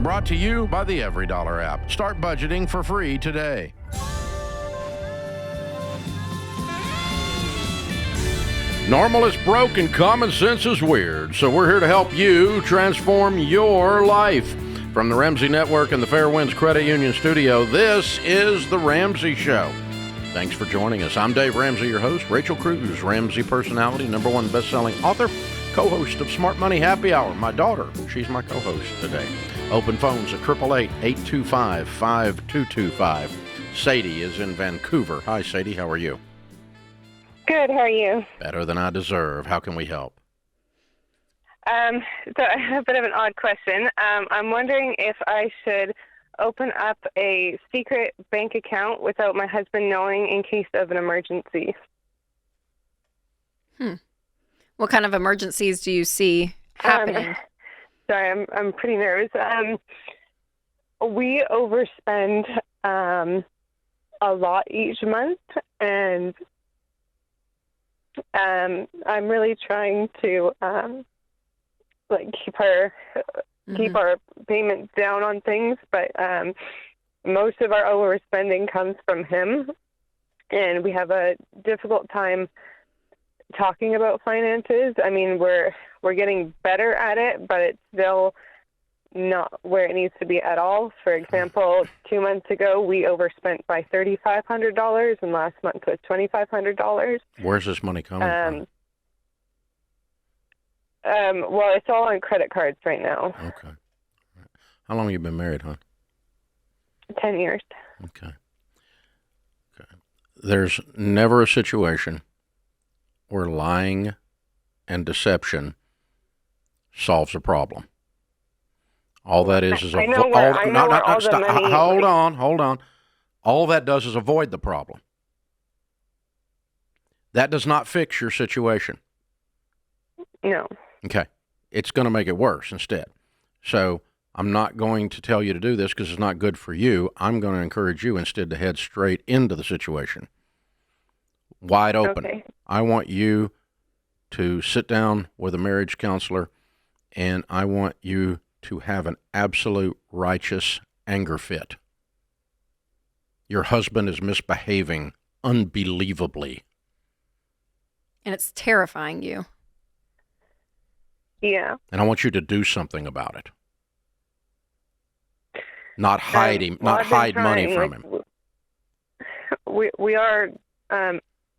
Brought to you by the Every Dollar app. Start budgeting for free today. Normal is broke and common sense is weird. So we're here to help you transform your life. From the Ramsey Network and the Fairwinds Credit Union studio, this is The Ramsey Show. Thanks for joining us. I'm Dave Ramsey, your host. Rachel Cruze, Ramsey personality, #1 best-selling author, co-host of Smart Money Happy Hour. My daughter, she's my co-host today. Open phones at 888-825-5225. Sadie is in Vancouver. Hi, Sadie. How are you? Good. How are you? Better than I deserve. How can we help? So I have a bit of an odd question. I'm wondering if I should open up a secret bank account without my husband knowing in case of an emergency. What kind of emergencies do you see happening? Sorry, I'm pretty nervous. We overspend a lot each month, and I'm really trying to keep our payments down on things, but most of our overspending comes from him, and we have a difficult time talking about finances. I mean, we're getting better at it, but it's still not where it needs to be at all. For example, 2 months ago, we overspent by $3,500, and last month was $2,500. Where's this money coming from? Well, it's all on credit cards right now. Okay. How long have you been married, hon? 10 years. Okay. There's never a situation where lying and deception solves a problem. All that is I know where all the money. Hold on. All that does is avoid the problem. That does not fix your situation. No. Okay. It's going to make it worse instead. So I'm not going to tell you to do this because it's not good for you. I'm going to encourage you instead to head straight into the situation. Wide open. Okay. I want you to sit down with a marriage counselor, and I want you to have an absolute righteous anger fit. Your husband is misbehaving unbelievably. And it's terrifying you. Yeah. And I want you to do something about it. Not hide money from him. We are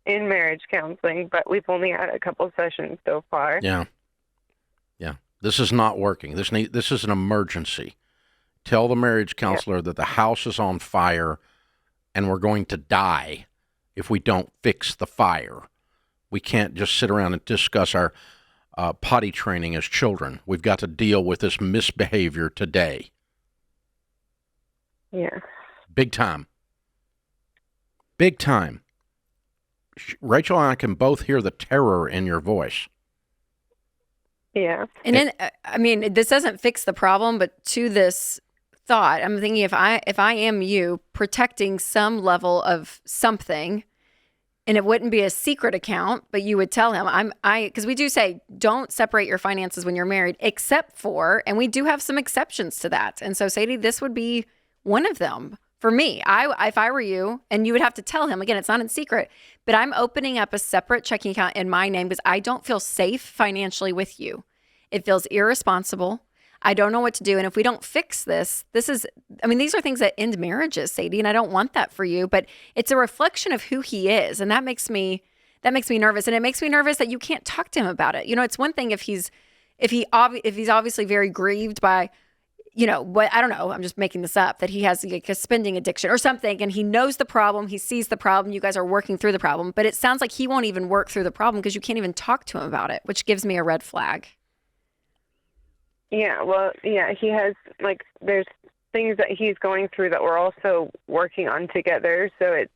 in marriage counseling, but we've only had a couple sessions so far. Yeah. This is not working. This is an emergency. Tell the marriage counselor that the house is on fire and we're going to die if we don't fix the fire. We can't just sit around and discuss our potty training as children. We've got to deal with this misbehavior today. Yeah. Big time. Big time. Rachel and I can both hear the terror in your voice. Yeah. And then, I mean, this doesn't fix the problem, but to this thought, I'm thinking if I am you, protecting some level of something, and it wouldn't be a secret account, but you would tell him, because we do say, don't separate your finances when you're married, except for, and we do have some exceptions to that. And so, Sadie, this would be one of them. For me, if I were you, and you would have to tell him, again, it's not in secret, but I'm opening up a separate checking account in my name because I don't feel safe financially with you. It feels irresponsible. I don't know what to do. And if we don't fix these are things that end marriages, Sadie, and I don't want that for you, but it's a reflection of who he is. And that makes me nervous. And it makes me nervous that you can't talk to him about it. You know, it's one thing if he's obviously very grieved by, you know, what, I don't know, I'm just making this up, that he has like a spending addiction or something, and he knows the problem, he sees the problem, you guys are working through the problem, but it sounds like he won't even work through the problem because you can't even talk to him about it, which gives me a red flag. Yeah, well, yeah, he has, like, there's things that he's going through that we're also working on together, so it's,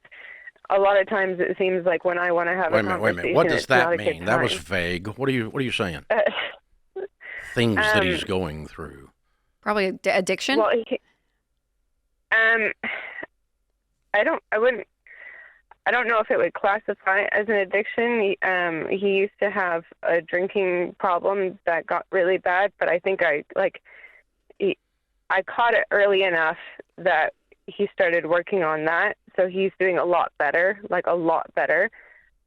a lot of times it seems like when I want to have a conversation, wait a minute. What does that mean? That was time. vague. What are you saying? Things that he's going through. Probably addiction? Well, I don't know if it would classify as an addiction. He used to have a drinking problem that got really bad, but I think I caught it early enough that he started working on that. So he's doing a lot better, like a lot better.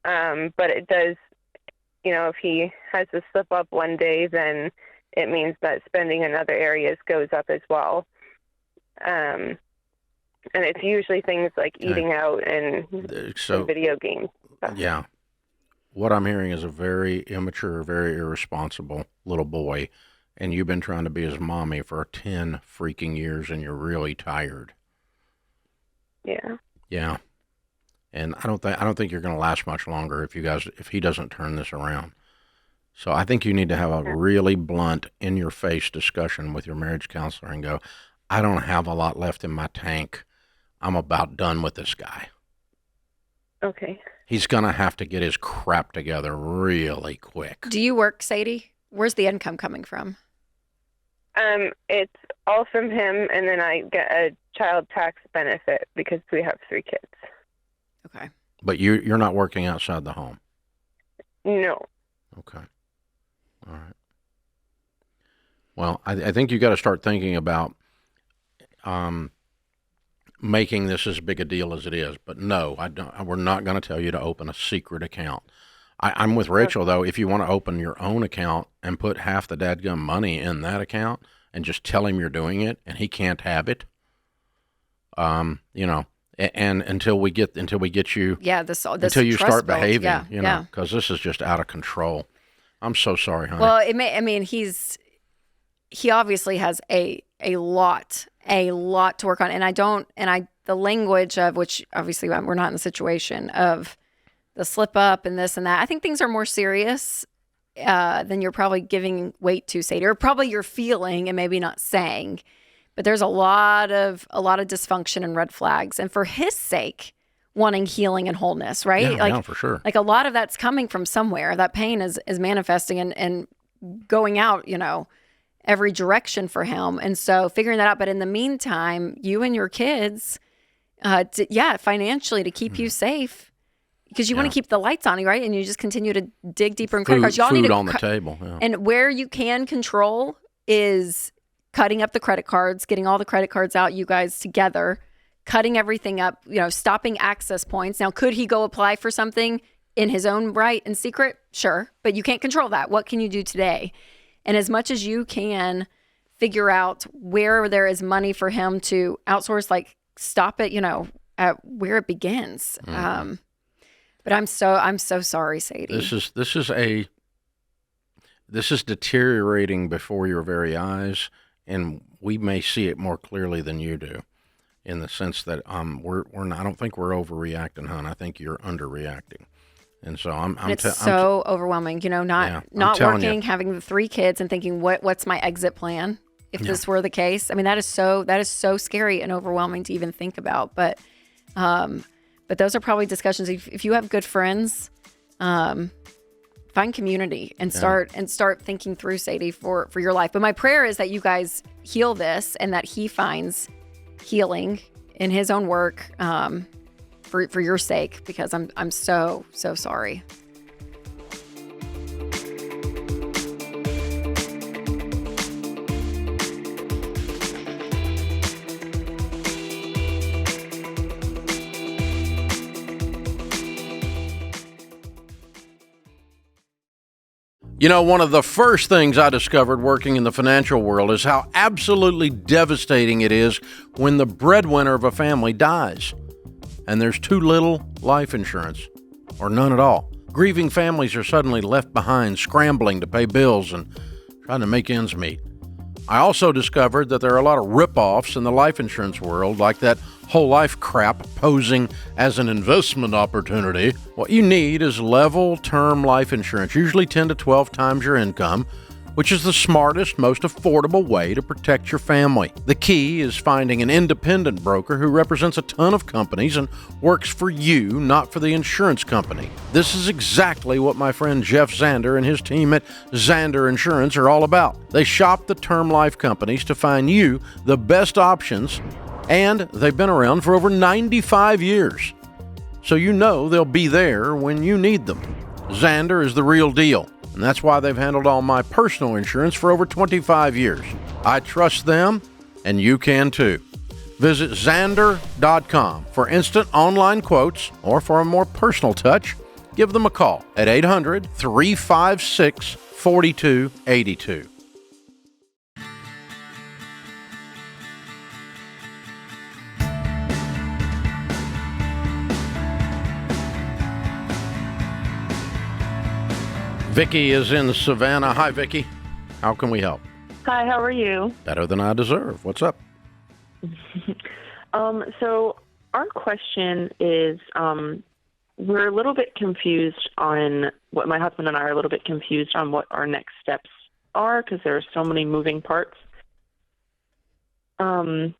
But it does, if he has a slip up one day, then it means that spending in other areas goes up as well. And it's usually things like eating out and video games. Yeah. What I'm hearing is a very immature, very irresponsible little boy, and you've been trying to be his mommy for 10 freaking years, and you're really tired. Yeah. Yeah. And I don't think you're going to last much longer if he doesn't turn this around. So I think you need to have a really blunt, in-your-face discussion with your marriage counselor and go, I don't have a lot left in my tank. I'm about done with this guy. Okay. He's going to have to get his crap together really quick. Do you work, Sadie? Where's the income coming from? It's all from him, and then I get a child tax benefit because we have 3 kids. Okay. But you're not working outside the home? No. Okay. All right. Well, I think you got to start thinking about making this as big a deal as it is. But no, we're not going to tell you to open a secret account. I'm with Rachel, though. If you want to open your own account and put half the dadgum money in that account and just tell him you're doing it and he can't have it, and until we get you, this until you start behaving, because this is just out of control. I'm so sorry, honey. Well, he obviously has a lot to work on, and the language of which obviously we're not in the situation of the slip up and this and that. I think things are more serious than you're probably giving weight to, Sadie, or probably you're feeling and maybe not saying. But there's a lot of dysfunction and red flags, and for his sake, wanting healing and wholeness, right? Yeah, for sure. Like a lot of that's coming from somewhere. That pain is manifesting and going out, every direction for him. And so figuring that out. But in the meantime, you and your kids, financially to keep you safe. Because you want to keep the lights on, right? And you just continue to dig deeper in credit cards. Y'all food need on the table. Yeah. And where you can control is cutting up the credit cards, getting all the credit cards out, you guys together, cutting everything up, stopping access points. Now, could he go apply for something in his own right in secret? Sure. But you can't control that. What can you do today? And as much as you can figure out where there is money for him to outsource, like stop it, at where it begins. Mm-hmm. But I'm so sorry, Sadie. This is deteriorating before your very eyes, and we may see it more clearly than you do, in the sense that we're not, I don't think we're overreacting, hon. I think you're underreacting, and so it's so overwhelming. Not working, having the 3 kids, and thinking what's my exit plan if this were the case. That is so scary and overwhelming to even think about, but. But those are probably discussions. If you have good friends, find community and start thinking through, Sadie, for your life. But my prayer is that you guys heal this and that he finds healing in his own work for your sake, because I'm so sorry. One of the first things I discovered working in the financial world is how absolutely devastating it is when the breadwinner of a family dies and there's too little life insurance or none at all. Grieving families are suddenly left behind, scrambling to pay bills and trying to make ends meet. I also discovered that there are a lot of rip-offs in the life insurance world, like that whole life crap posing as an investment opportunity. What you need is level term life insurance, usually 10 to 12 times your income, which is the smartest, most affordable way to protect your family. The key is finding an independent broker who represents a ton of companies and works for you, not for the insurance company. This is exactly what my friend Jeff Zander and his team at Zander Insurance are all about. They shop the term life companies to find you the best options, and they've been around for over 95 years. So they'll be there when you need them. Zander is the real deal, and that's why they've handled all my personal insurance for over 25 years. I trust them, and you can too. Visit Xander.com for instant online quotes, or for a more personal touch, give them a call at 800-356-4282. Vicki is in Savannah. Hi, Vicki. How can we help? Hi, how are you? Better than I deserve. What's up? So our question is, we're a little bit confused on what my husband and I are a little bit confused on what our next steps are, because there are so many moving parts. We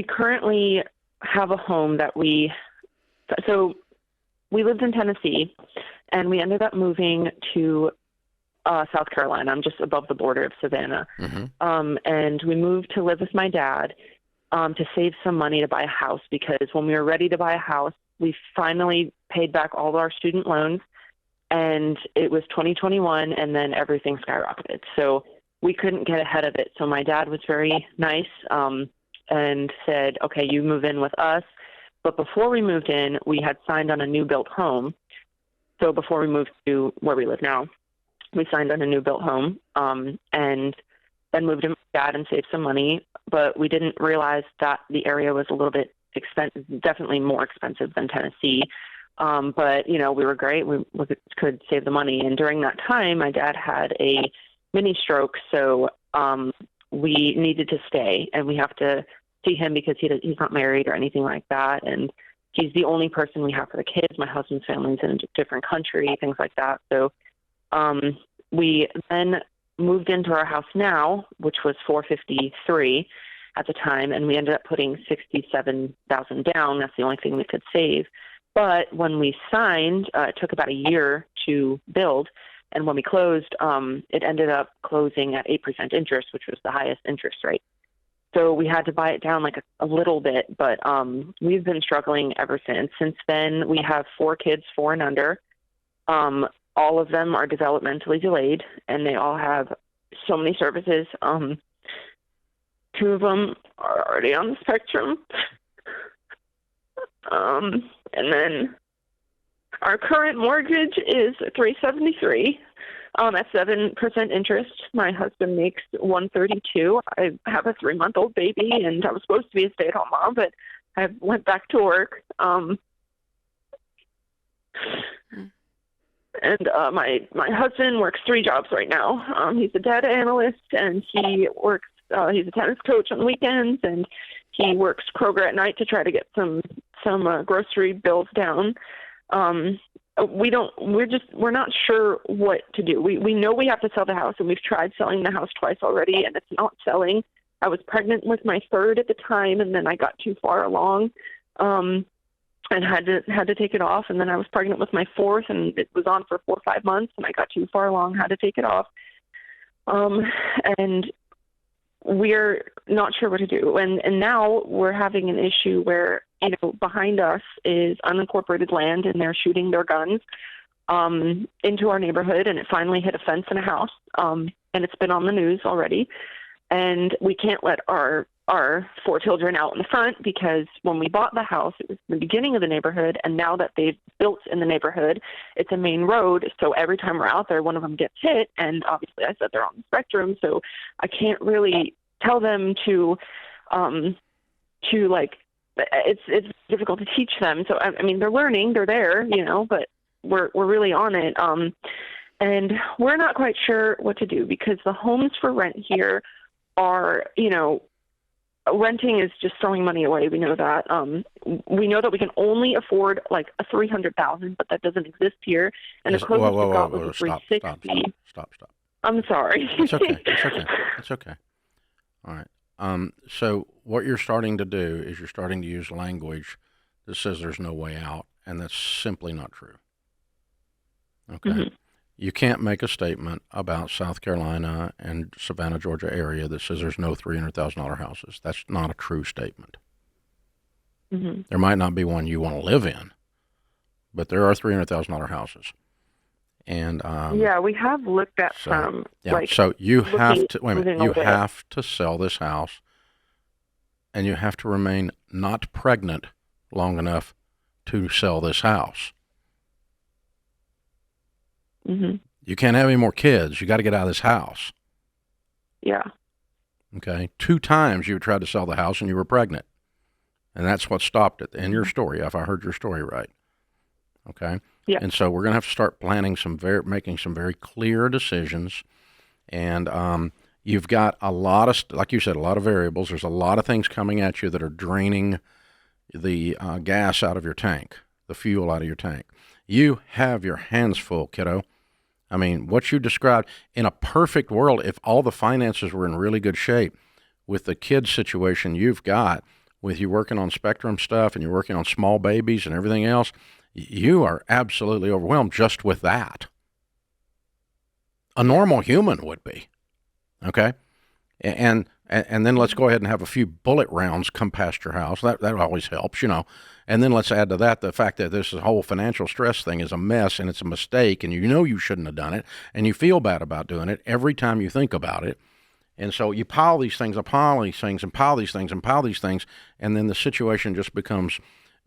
currently have a home that we lived in Tennessee, and we ended up moving to South Carolina. I'm just above the border of Savannah. Mm-hmm. And we moved to live with my dad to save some money to buy a house, because when we were ready to buy a house, we finally paid back all of our student loans, and it was 2021, and then everything skyrocketed. So we couldn't get ahead of it. So my dad was very nice and said, okay, you move in with us. But before we moved in, we had signed on a new built home. So before we moved to where we live now, we signed on a new built home and then moved in with my dad and saved some money. But we didn't realize that the area was a little bit expensive, definitely more expensive than Tennessee. But, you know, we were great. We could save the money. And during that time, my dad had a mini stroke. So we needed to stay, and we have to see him because he's not married or anything like that. And he's the only person we have for the kids. My husband's family's in a different country, things like that. So we then moved into our house now, which was $453 at the time, and we ended up putting $67,000 down. That's the only thing we could save. But when we signed, it took about a year to build, and when we closed, it ended up closing at 8% interest, which was the highest interest rate. So we had to buy it down like a little bit, but we've been struggling ever since. Since then, we have 4 kids, 4 and under. All of them are developmentally delayed, and they all have so many services. 2 of them are already on the spectrum. And then our current mortgage is $373 at 7% interest. My husband makes $132. I have a 3-month-old baby, and I was supposed to be a stay-at-home mom, but I went back to work. And my husband works 3 jobs right now. He's a data analyst, and he works. He's a tennis coach on weekends, and he works Kroger at night to try to get some grocery bills down. We're not sure what to do. We know we have to sell the house, and we've tried selling the house twice already, and it's not selling. I was pregnant with my 3rd at the time, and then I got too far along. And had to take it off, and then I was pregnant with my 4th, and it was on for 4 or 5 months, and I got too far along, had to take it off. And we're not sure what to do. And now we're having an issue where, you know, behind us is unincorporated land, and they're shooting their guns into our neighborhood, and it finally hit a fence and a house, and it's been on the news already. And we can't let our 4 children out in the front, because when we bought the house, it was the beginning of the neighborhood, and now that they've built in the neighborhood, it's a main road, so every time we're out there, one of them gets hit, and obviously I said they're on the spectrum, so I can't really tell them to like, it's difficult to teach them. So, I mean, they're learning, they're there, you know, but we're really on it. And we're not quite sure what to do, because the homes for rent here are, you know, renting is just throwing money away. We know that. We know that we can only afford like a $300,000, but that doesn't exist here. And the closest we got was a $360,000. Stop. I'm sorry. It's okay. All right. So what you're starting to do is you're starting to use language that says there's no way out, and that's simply not true. Okay. Mm-hmm. You can't make a statement about South Carolina and Savannah, Georgia area that says there's no $300,000 houses. That's not a true statement. Mm-hmm. There might not be one you want to live in, but there are $300,000 houses. And yeah, we have looked at some. Yeah, like, so you have to wait a minute. You have to sell this house and you have to remain not pregnant long enough to sell this house. Mm-hmm. You can't have any more kids. You got to get out of this house. Yeah. Okay. 2 times you tried to sell the house and you were pregnant. And that's what stopped it in your story, if I heard your story right. Okay. Yeah. And so we're going to have to start planning making some very clear decisions. And you've got a lot of, like you said, a lot of variables. There's a lot of things coming at you that are draining the gas out of your tank, the fuel out of your tank. You have your hands full, kiddo. I mean, what you described, in a perfect world, if all the finances were in really good shape, with the kids situation you've got, with you working on spectrum stuff and you're working on small babies and everything else, you are absolutely overwhelmed just with that. A normal human would be. Okay? And then let's go ahead and have a few bullet rounds come past your house. That always helps, you know. And then let's add to that the fact that this whole financial stress thing is a mess and it's a mistake and you know you shouldn't have done it and you feel bad about doing it every time you think about it. And so you pile these things upon these things and pile these things and pile these things, and then the situation just becomes,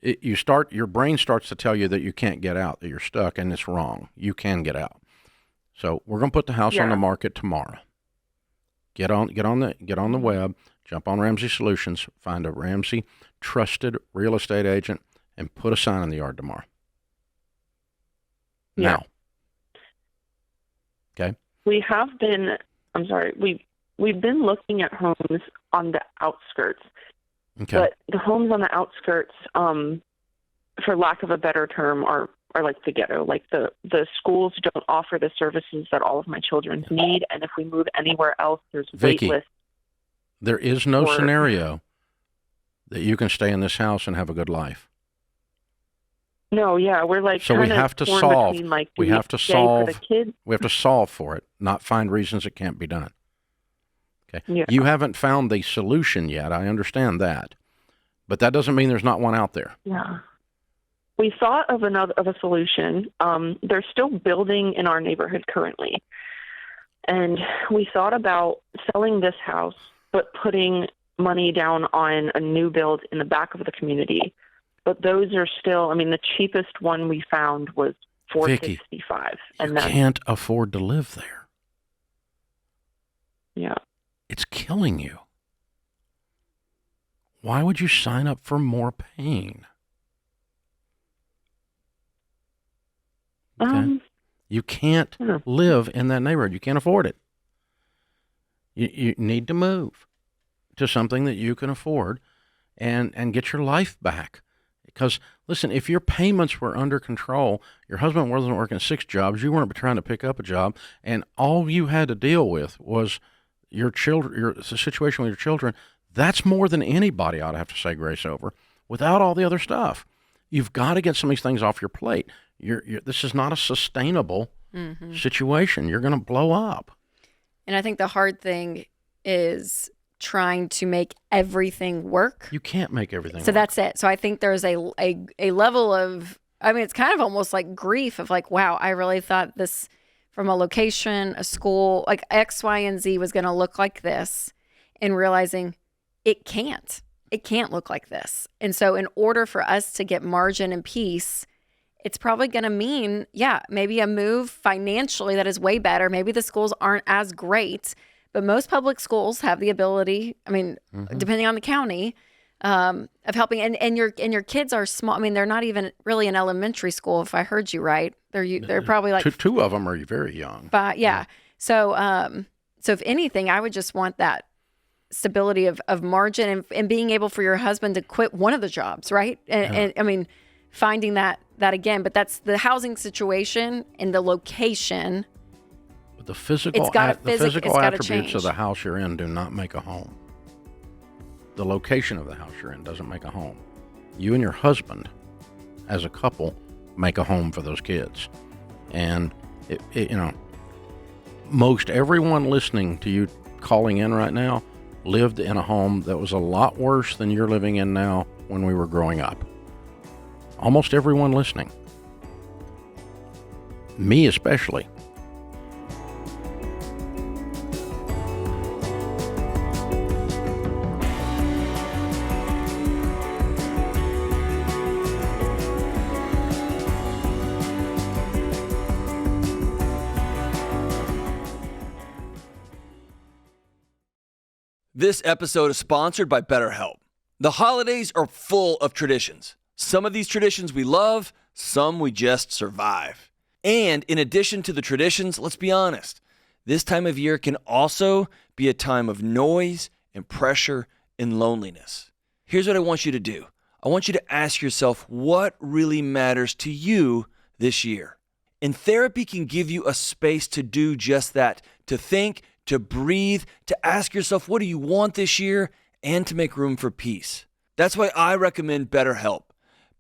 your brain starts to tell you that you can't get out, that you're stuck, and it's wrong. You can get out. So we're going to put the house on the market tomorrow. Get on the web, jump on Ramsey Solutions, find a Ramsey trusted real estate agent, and put a sign in the yard tomorrow. Yeah. Now. Okay. We've been looking at homes on the outskirts. Okay. But the homes on the outskirts, for lack of a better term, are like the ghetto. Like the schools don't offer the services that all of my children need, and if we move anywhere else, there's wait lists. There is no scenario that you can stay in this house and have a good life. No, yeah, we're like so we have to solve. Between, like, we have to solve. For the kids? We have to solve for it, not find reasons it can't be done. Okay. Yeah. You haven't found the solution yet. I understand that, but that doesn't mean there's not one out there. Yeah. We thought of a solution. They're still building in our neighborhood currently, and we thought about selling this house, but putting money down on a new build in the back of the community. But those are still, I mean, the cheapest one we found was $465. You can't afford to live there. Yeah. It's killing you. Why would you sign up for more pain? Okay. You can't live in that neighborhood. You can't afford it. You need to move to something that you can afford and get your life back. Because, listen, if your payments were under control, your husband wasn't working 6 jobs, you weren't trying to pick up a job, and all you had to deal with was your children, the situation with your children, that's more than anybody ought to have to say grace over without all the other stuff. You've got to get some of these things off your plate. This is not a sustainable situation. You're going to blow up. And I think the hard thing is trying to make everything work. You can't make everything work. So that's it. So I think there's a level of, I mean, it's kind of almost like grief of like, wow, I really thought this from a location, a school, like X, Y, and Z was going to look like this, and realizing it can't look like this. And so in order for us to get margin and peace, it's probably going to mean, maybe a move financially that is way better. Maybe the schools aren't as great, but most public schools have the ability, I mean, depending on the county, of helping. And your kids are small. I mean, they're not even really in elementary school, if I heard you right. They're probably like two of them are very young. Yeah. So if anything, I would just want that stability of margin and being able for your husband to quit one of the jobs, right? And I mean, finding that again, but that's the housing situation and the location. But the physical attributes of the house you're in do not make a home. The location of the house you're in doesn't make a home. You and your husband, as a couple, make a home for those kids. And, most everyone listening to you calling in right now lived in a home that was a lot worse than you're living in now when we were growing up. Almost everyone listening. Me especially. This episode is sponsored by BetterHelp. The holidays are full of traditions. Some of these traditions we love, some we just survive. And in addition to the traditions, let's be honest, this time of year can also be a time of noise and pressure and loneliness. Here's what I want you to do. I want you to ask yourself what really matters to you this year. And therapy can give you a space to do just that, to think, to breathe, to ask yourself, what do you want this year, and to make room for peace. That's why I recommend BetterHelp.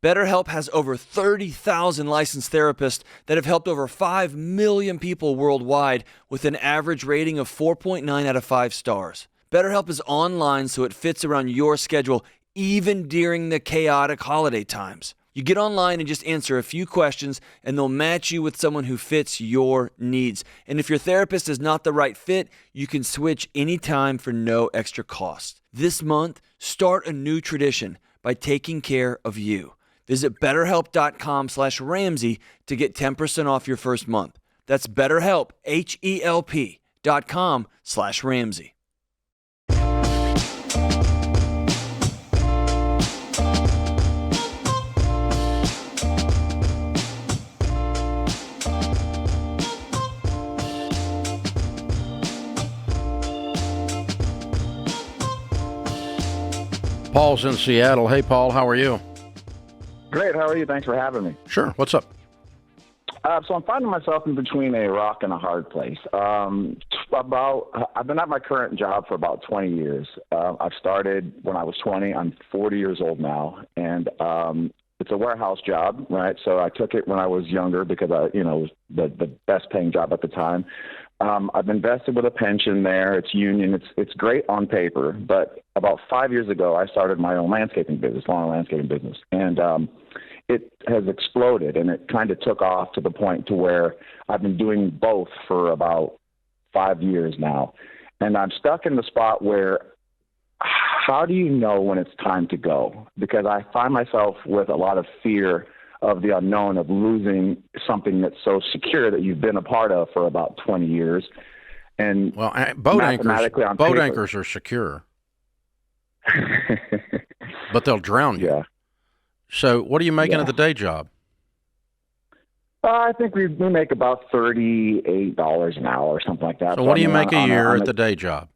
BetterHelp has over 30,000 licensed therapists that have helped over 5 million people worldwide with an average rating of 4.9 out of 5 stars. BetterHelp is online so it fits around your schedule even during the chaotic holiday times. You get online and just answer a few questions, and they'll match you with someone who fits your needs. And if your therapist is not the right fit, you can switch anytime for no extra cost. This month, start a new tradition by taking care of you. Visit BetterHelp.com/Ramsey to get 10% off your first month. That's BetterHelp, HELP.com/Ramsey. Paul's in Seattle. Hey, Paul, how are you? Great. How are you? Thanks for having me. Sure. What's up? So I'm finding myself in between a rock and a hard place. I've been at my current job for about 20 years. I've started when I was 20. I'm 40 years old now, and it's a warehouse job, right? So I took it when I was younger because it was the best paying job at the time. I've invested with a pension there. It's union. It's great on paper. But about 5 years ago, I started my own landscaping business, lawn and landscaping business, and it has exploded, and it kind of took off to the point to where I've been doing both for about 5 years now. And I'm stuck in the spot where, how do you know when it's time to go? Because I find myself with a lot of fear of the unknown, of losing something that's so secure that you've been a part of for about 20 years. And well, boat anchors are secure, but they'll drown you. Yeah. So what are you making at the day job? I think we make about $38 an hour or something like that. So what do you make a year at the day job?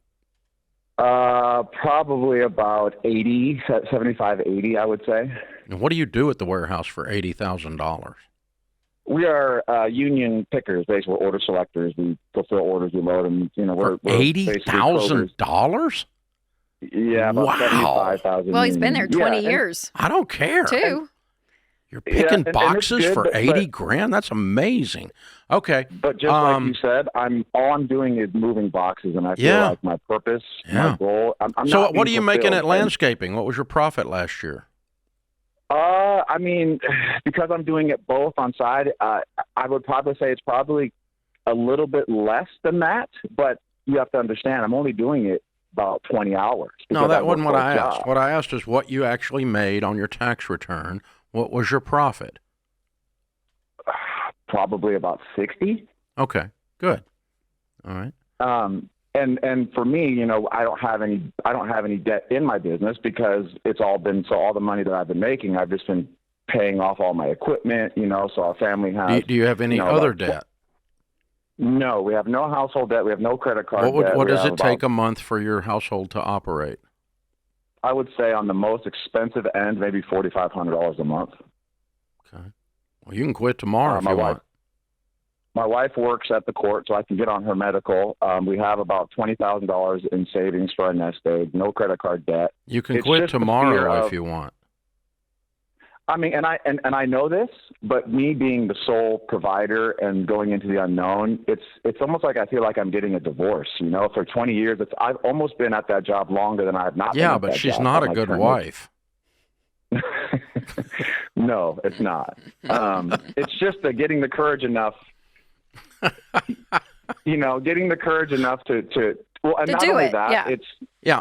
Probably about 75, 80, I would say. And what do you do at the warehouse for $80,000? We are union pickers, basically order selectors. We fulfill orders, we load them. We're $80,000? Yeah, about 75,000. Well, he's been there 20 years. I don't care. Too. You're picking boxes for 80 grand? That's amazing. Okay. But just like you said, all I'm doing is moving boxes, and I feel like my purpose, my goal. So what are you making at landscaping? What was your profit last year? Because I'm doing it both on side, I would probably say it's probably a little bit less than that, but you have to understand, I'm only doing it about 20 hours. No, that wasn't what I asked. What I asked is what you actually made on your tax return. What was your profit? Probably about 60. Okay, good. All right. And for me, I don't have any debt in my business because all the money that I've been making, I've just been paying off all my equipment, so our family has. Do you have any other debt? No, we have no household debt. We have no credit card debt. What does it take a month for your household to operate? I would say on the most expensive end, maybe $4,500 a month. Okay. Well, you can quit tomorrow if you want. My wife works at the court, so I can get on her medical. We have about $20,000 in savings for our nest egg, no credit card debt. You can quit tomorrow if you want. And I know this, but me being the sole provider and going into the unknown, it's almost like I feel like I'm getting a divorce. For 20 years, I've almost been at that job longer than I have not. Yeah, but she's not a good wife. No, it's not. It's just getting the courage enough. Getting the courage enough to well, and to not do only it. that, Yeah.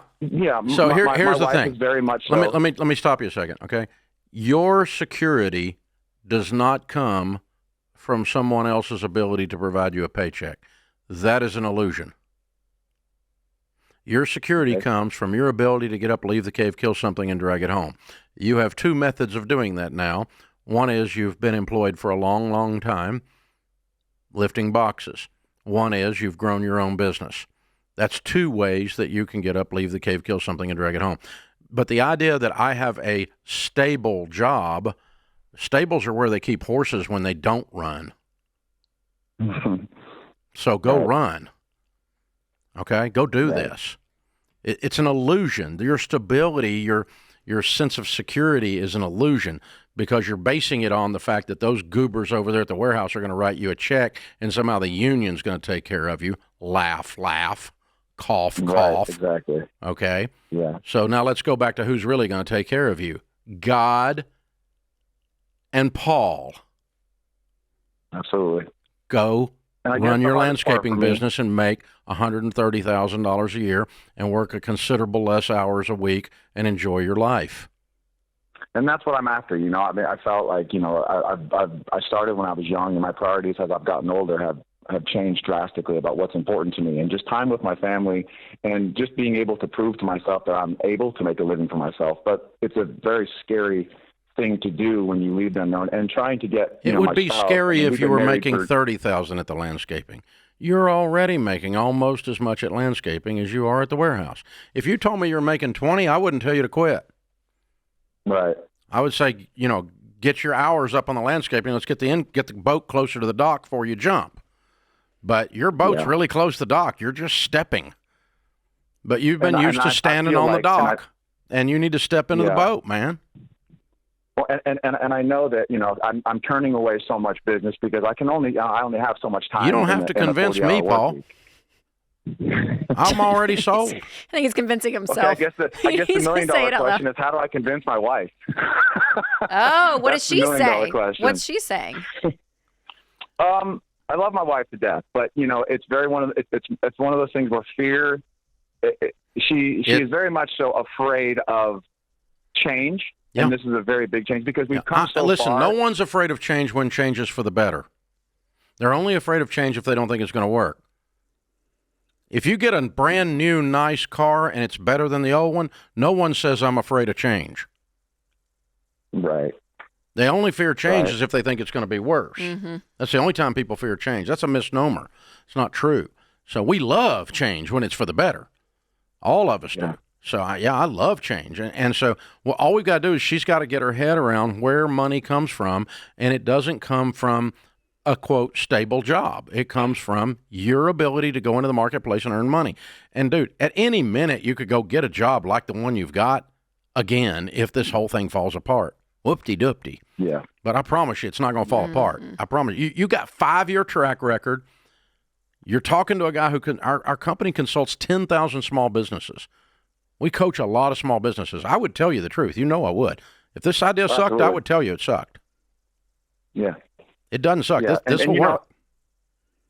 So here's the thing. Is very much so. Let me stop you a second, okay? Your security does not come from someone else's ability to provide you a paycheck. That is an illusion. Your security comes from your ability to get up, leave the cave, kill something, and drag it home. You have two methods of doing that now. One is you've been employed for a long, long time lifting boxes. One is you've grown your own business. That's two ways that you can get up, leave the cave, kill something, and drag it home. But the idea that I have a stable job, stables are where they keep horses when they don't run. So go run. Okay? Go do this. It's an illusion. Your stability, your sense of security is an illusion because you're basing it on the fact that those goobers over there at the warehouse are going to write you a check and somehow the union's going to take care of you. Laugh, laugh, cough, cough. Exactly. Okay? Yeah. So now let's go back to who's really going to take care of you. God and Paul. Absolutely. Go And I run guess your the hardest part landscaping for me- business and make $130,000 a year and work a considerable less hours a week and enjoy your life. And that's what I'm after. You know, I mean, I felt like, you know, I started when I was young, and my priorities as I've gotten older have changed drastically about what's important to me, and just time with my family and just being able to prove to myself that I'm able to make a living for myself. But it's a very scary thing to do when you leave them known and trying to get, you It know, would my be spouse, scary I mean, if we've you been were married making for- $30,000 at the landscaping. You're already making almost as much at landscaping as you are at the warehouse. If you told me you're making 20, I wouldn't tell you to quit. Right. I would say, you know, get your hours up on the landscaping. Let's get the boat closer to the dock before you jump. But your boat's really close to the dock. You're just stepping. But you've been used to standing on the dock, and you need to step into the boat, man. Well, and I know that, you know, I'm turning away so much business because I only have so much time. You don't have to convince me, Paul. I'm already sold. I think he's convincing himself. Okay, I guess the He's $1 million gonna say it out question loud. is, how do I convince my wife? Oh, what does That's the she $1 million say? question. What's she saying? I love my wife to death, but you know, it's one of those things where fear. She is very much so afraid of change, and this is a very big change because we've come so listen, far. no one's afraid of change when change is for the better. They're only afraid of change if they don't think it's going to work. If you get a brand new nice car and it's better than the old one, no one says I'm afraid of change. Right. They only fear change as if they think it's going to be worse. Mm-hmm. That's the only time people fear change. That's a misnomer. It's not true. So we love change when it's for the better. All of us do. So, I love change. And so all we've got to do is she's got to get her head around where money comes from, and it doesn't come from a, quote, stable job. It comes from your ability to go into the marketplace and earn money. And, dude, at any minute you could go get a job like the one you've got again if this whole thing falls apart. Whoop-de-doopty. Yeah. But I promise you it's not going to fall apart. I promise you. You got 5-year track record. You're talking to a guy who our company consults 10,000 small businesses. We coach a lot of small businesses. I would tell you the truth. You know I would. If this idea sucked, I would tell you it sucked. Yeah. It doesn't suck. Yeah. This will work.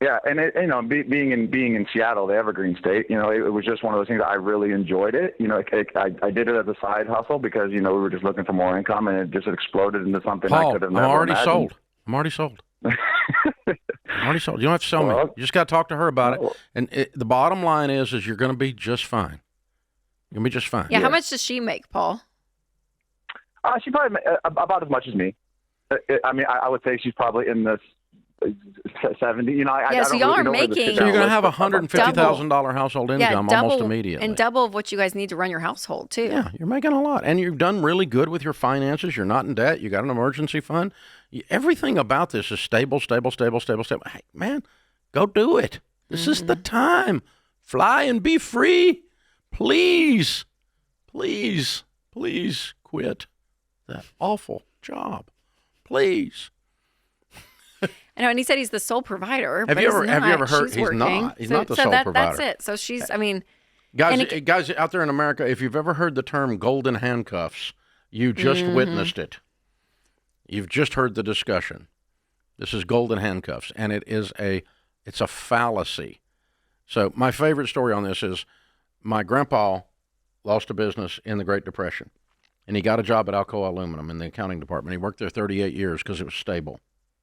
And being in Seattle, the Evergreen State, you know, it was just one of those things that I really enjoyed it. You know, I did it as a side hustle because, you know, we were just looking for more income, and it just exploded into something Paul, I could have I'm never already imagined. sold. I'm already sold. You don't have to sell me. You just got to talk to her about it. And the bottom line is you're going to be just fine. You're going to be just fine. Yeah, how much does she make, Paul? She probably about as much as me. I mean, I would say she's probably in the 70. You know, so y'all are making. So you're going to have a $150,000 household income almost immediately. And double of what you guys need to run your household, too. Yeah, you're making a lot. And you've done really good with your finances. You're not in debt. You got an emergency fund. Everything about this is stable. Hey, man, go do it. This is the time. Fly and be free. Please quit that awful job. Please. I know, and he said he's the sole provider. Have you ever heard? She's He's working. not. He's not the sole provider. That's it. So she's. I mean, guys out there in America, if you've ever heard the term golden handcuffs, you just witnessed it. You've just heard the discussion. This is golden handcuffs, and it's a fallacy. So my favorite story on this is my grandpa lost a business in the Great Depression, and he got a job at Alcoa Aluminum in the accounting department. He worked there 38 years because it was stable,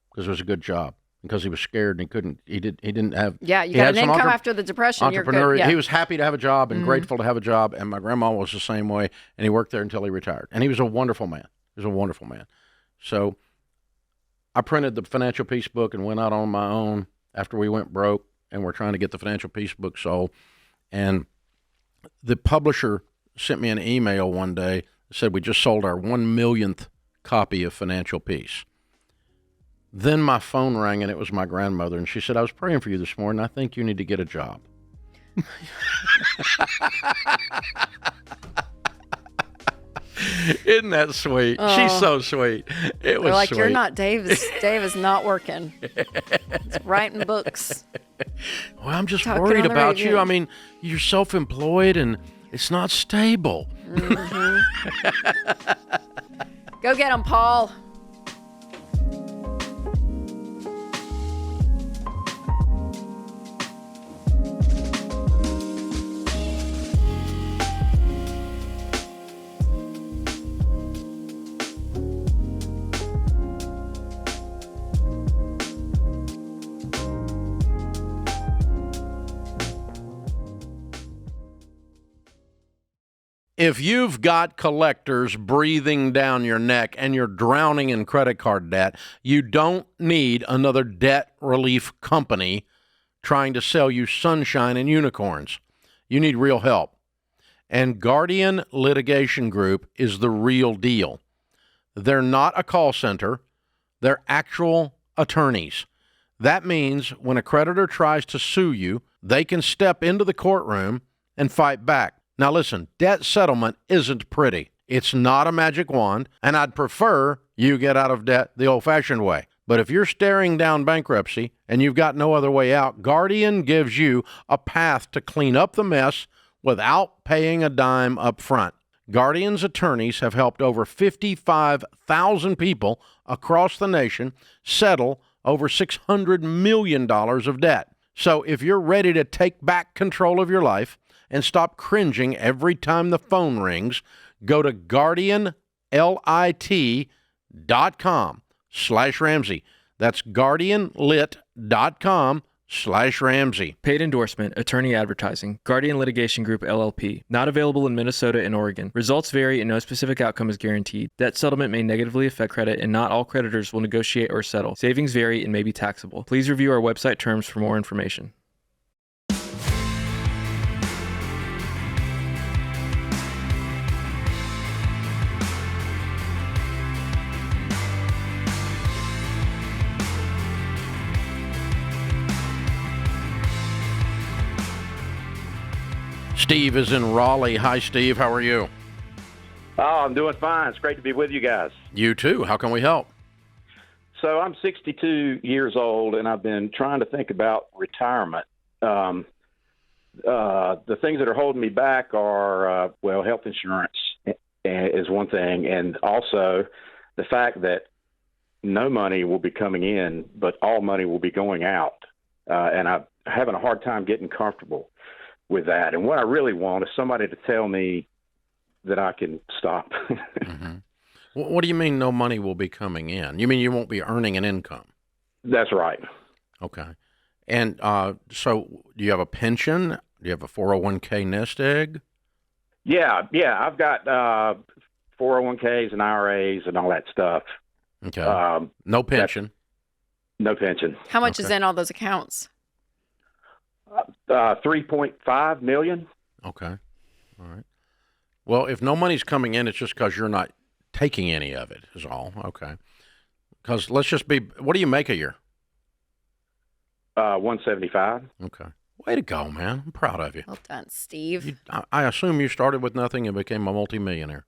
because it was a good job. because he was scared and he didn't have. Yeah, you he got had an some income after the depression. You're good. Yeah. He was happy to have a job and grateful to have a job, and my grandma was the same way, and he worked there until he retired. And he was a wonderful man. He was a wonderful man. So I printed the Financial Peace book and went out on my own after we went broke, and we're trying to get the Financial Peace book sold. And the publisher sent me an email one day that said we just sold our 1 millionth copy of Financial Peace. Then my phone rang, and it was my grandmother, and she said, I was praying for you this morning. I think you need to get a job. Isn't that sweet? She's so sweet. It was like, sweet. you're not Dave is not working. It's writing books. Well, I'm just Talking worried on the about radio. you. I mean, you're self-employed, and it's not stable. Go get him, Paul. If you've got collectors breathing down your neck and you're drowning in credit card debt, you don't need another debt relief company trying to sell you sunshine and unicorns. You need real help. And Guardian Litigation Group is the real deal. They're not a call center. They're actual attorneys. That means when a creditor tries to sue you, they can step into the courtroom and fight back. Now listen, debt settlement isn't pretty. It's not a magic wand, and I'd prefer you get out of debt the old-fashioned way. But if you're staring down bankruptcy and you've got no other way out, Guardian gives you a path to clean up the mess without paying a dime up front. Guardian's attorneys have helped over 55,000 people across the nation settle over $600 million of debt. So if you're ready to take back control of your life and stop cringing every time the phone rings, go to guardianlit.com/Ramsey. That's guardianlit.com/Ramsey. Paid endorsement, attorney advertising, Guardian Litigation Group, LLP. Not available in Minnesota and Oregon. Results vary and no specific outcome is guaranteed. Debt settlement may negatively affect credit and not all creditors will negotiate or settle. Savings vary and may be taxable. Please review our website terms for more information. Steve is in Raleigh. Hi, Steve. How are you? Oh, I'm doing fine. It's great to be with you guys. You too. How can we help? So I'm 62 years old, and I've been trying to think about retirement. The things that are holding me back are, health insurance is one thing, and also the fact that no money will be coming in, but all money will be going out. And I'm having a hard time getting comfortable with that. And what I really want is somebody to tell me that I can stop. Mm-hmm. What do you mean no money will be coming in? You mean you won't be earning an income? That's right. Okay. And so do you have a pension? Do you have a 401k nest egg? Yeah. I've got 401ks and IRAs and all that stuff. Okay. No pension? No pension. How much is in all those accounts? 3.5 million. Okay. All right. Well, if no money's coming in, it's just because you're not taking any of it is all. Okay. Because let's just be, what do you make a year? 175. Okay. Way to go, man. I'm proud of you. Well done, Steve. I assume you started with nothing and became a multimillionaire.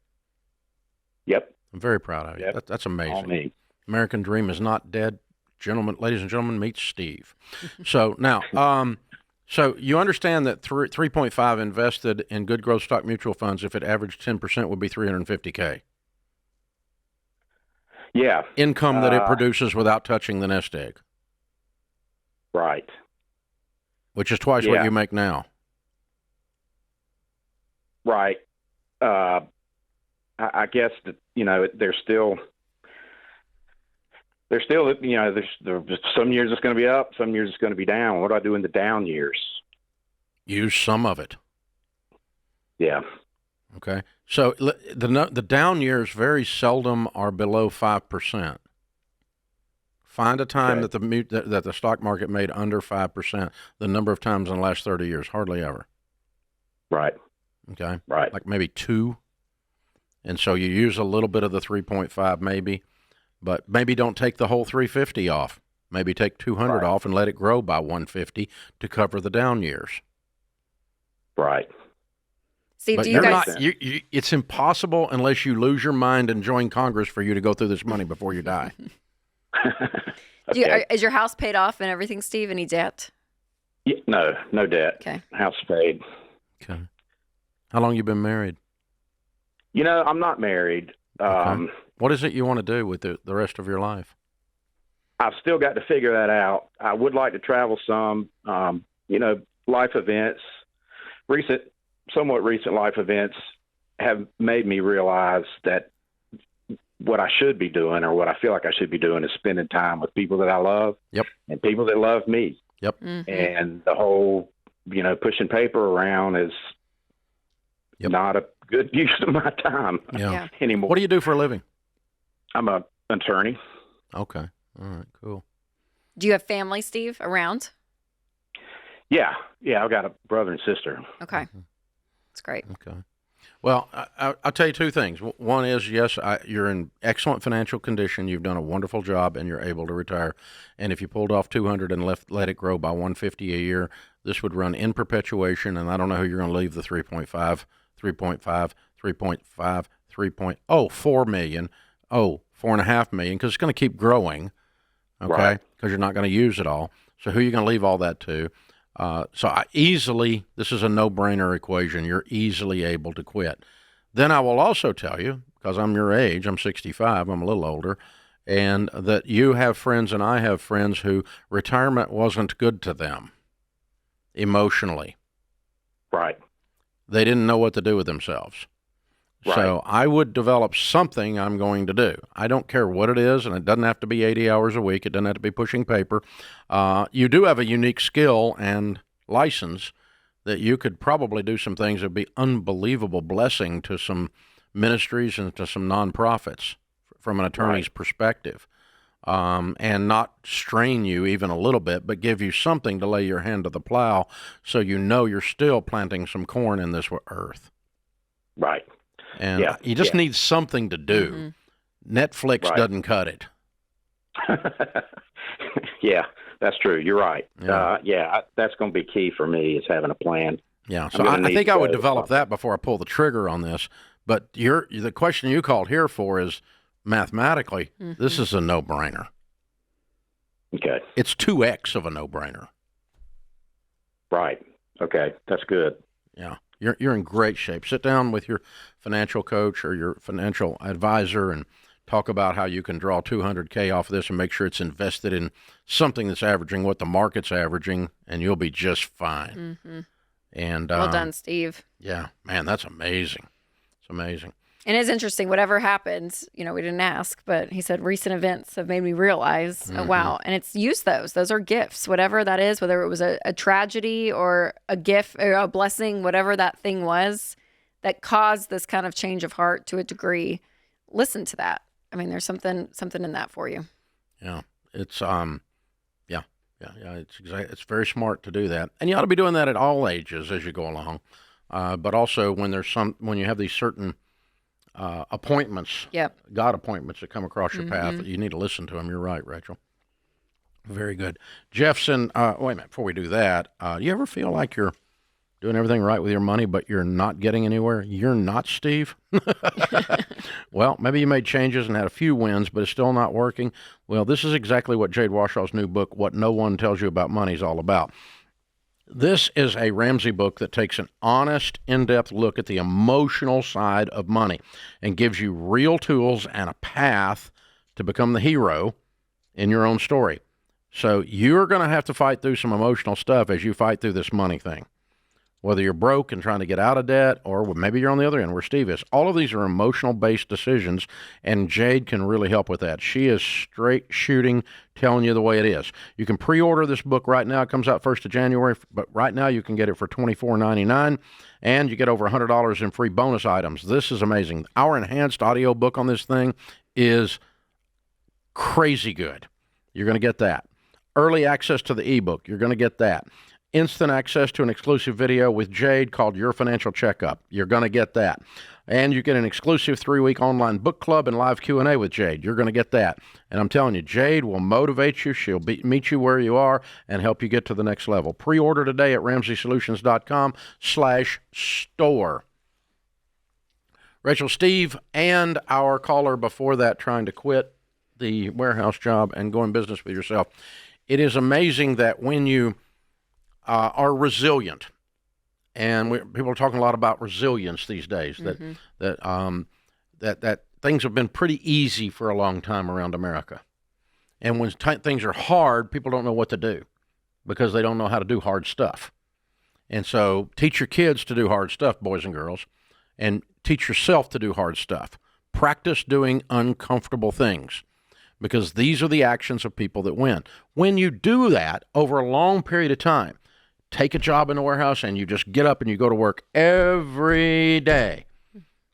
Yep. I'm very proud of you. Yep. That's amazing. All me. American dream is not dead. Gentlemen, ladies and gentlemen, meet Steve. So now, so you understand that 3.5 invested in good growth stock mutual funds, if it averaged 10%, would be $350K. Yeah. Income that it produces without touching the nest egg. Right. Which is twice what you make now. Right. I guess that, there's still, there's still, there's some years it's going to be up, some years it's going to be down. What do I do in the down years? Use some of it. Yeah. Okay. So the down years very seldom are below 5%. Find a time that the stock market made under 5%. The number of times in the last 30 years, hardly ever. Right. Okay. Right. Like maybe 2. And so you use a little bit of the 3.5 maybe, but maybe don't take the whole 350 off. Maybe take 200 off and let it grow by 150 to cover the down years. Right. Steve, But do you guys? it's impossible unless you lose your mind and join Congress for you to go through this money before you die. Okay. Is your house paid off and everything, Steve? Any debt? Yeah, no debt. Okay. House paid. Okay. How long you been married? I'm not married. Okay. What is it you want to do with the rest of your life? I've still got to figure that out. I would like to travel some. Life events, somewhat recent life events have made me realize that what I should be doing, or what I feel like I should be doing, is spending time with people that I love. Yep. And people that love me. Yep. Mm-hmm. And the whole, pushing paper around is not a good use of my time anymore. What do you do for a living? I'm an attorney. Okay. All right, cool. Do you have family, Steve, around? Yeah, I've got a brother and sister. Okay. That's great. Okay. Well, I'll tell you 2 things. One is, yes, you're in excellent financial condition. You've done a wonderful job, and you're able to retire. And if you pulled off 200 and let it grow by 150 a year, this would run in perpetuation. And I don't know who you're going to leave the 3.5, 4 million, $4.5 million, because it's going to keep growing. Okay, because you're not going to use it all. So who are you going to leave all that to? This is a no-brainer equation. You're easily able to quit. Then I will also tell you, because I'm your age, I'm 65, I'm a little older, and that you have friends and I have friends who retirement wasn't good to them emotionally. Right. They didn't know what to do with themselves. Right. So I would develop something I'm going to do. I don't care what it is, and it doesn't have to be 80 hours a week. It doesn't have to be pushing paper. You do have a unique skill and license that you could probably do some things that would be unbelievable blessing to some ministries and to some nonprofits from an attorney's perspective, and not strain you even a little bit, but give you something to lay your hand to the plow so you're still planting some corn in this earth. Right. And you just need something to do. Mm-hmm. Netflix doesn't cut it. Yeah, that's true. You're right. That's going to be key for me, is having a plan. Yeah, so I think I would develop that before I pull the trigger on this. But the question you called here for is, mathematically, this is a no-brainer. Okay. It's 2x of a no-brainer. Right. Okay, that's good. Yeah. You're in great shape. Sit down with your financial coach or your financial advisor and talk about how you can draw $200K off of this and make sure it's invested in something that's averaging what the market's averaging, and you'll be just fine. Mm-hmm. And well done, Steve. Yeah, man, that's amazing. It's amazing. And it's interesting, whatever happens, we didn't ask, but he said recent events have made me realize, wow. And use those. Those are gifts, whatever that is, whether it was a tragedy or a gift or a blessing, whatever that thing was that caused this kind of change of heart to a degree. Listen to that. I mean, there's something in that for you. Yeah. It's, it's very smart to do that. And you ought to be doing that at all ages as you go along. But also when you have these certain appointments, God appointments that come across your path, you need to listen to them. You're right, Rachel. Very good. Jeffson, wait a minute, before we do that, you ever feel like you're doing everything right with your money, but you're not getting anywhere? You're not, Steve? Well, maybe you made changes and had a few wins, but it's still not working. Well, this is exactly what Jade Washaw's new book, What No One Tells You About Money, is all about. This is a Ramsey book that takes an honest, in-depth look at the emotional side of money and gives you real tools and a path to become the hero in your own story. So you're going to have to fight through some emotional stuff as you fight through this money thing. whether you're broke and trying to get out of debt, or maybe you're on the other end where Steve is. All of these are emotional-based decisions, and Jade can really help with that. She is straight shooting, telling you the way it is. You can pre-order this book right now. It comes out 1st of January, but right now you can get it for $24.99, and you get over $100 in free bonus items. This is amazing. Our enhanced audio book on this thing is crazy good. You're going to get that. Early access to the ebook. You're going to get that. Instant access to an exclusive video with Jade called Your Financial Checkup. You're going to get that. And you get an exclusive 3-week online book club and live Q&A with Jade. You're going to get that. And I'm telling you, Jade will motivate you. She'll meet you where you are and help you get to the next level. Pre-order today at RamseySolutions.com/store. Rachel, Steve, and our caller before that trying to quit the warehouse job and go in business with yourself. It is amazing that when you are resilient, and people are talking a lot about resilience these days. That things have been pretty easy for a long time around America, and when things are hard, people don't know what to do because they don't know how to do hard stuff. And so, teach your kids to do hard stuff, boys and girls, and teach yourself to do hard stuff. Practice doing uncomfortable things, because these are the actions of people that win. When you do that over a long period of time, take a job in the warehouse and you just get up and you go to work every day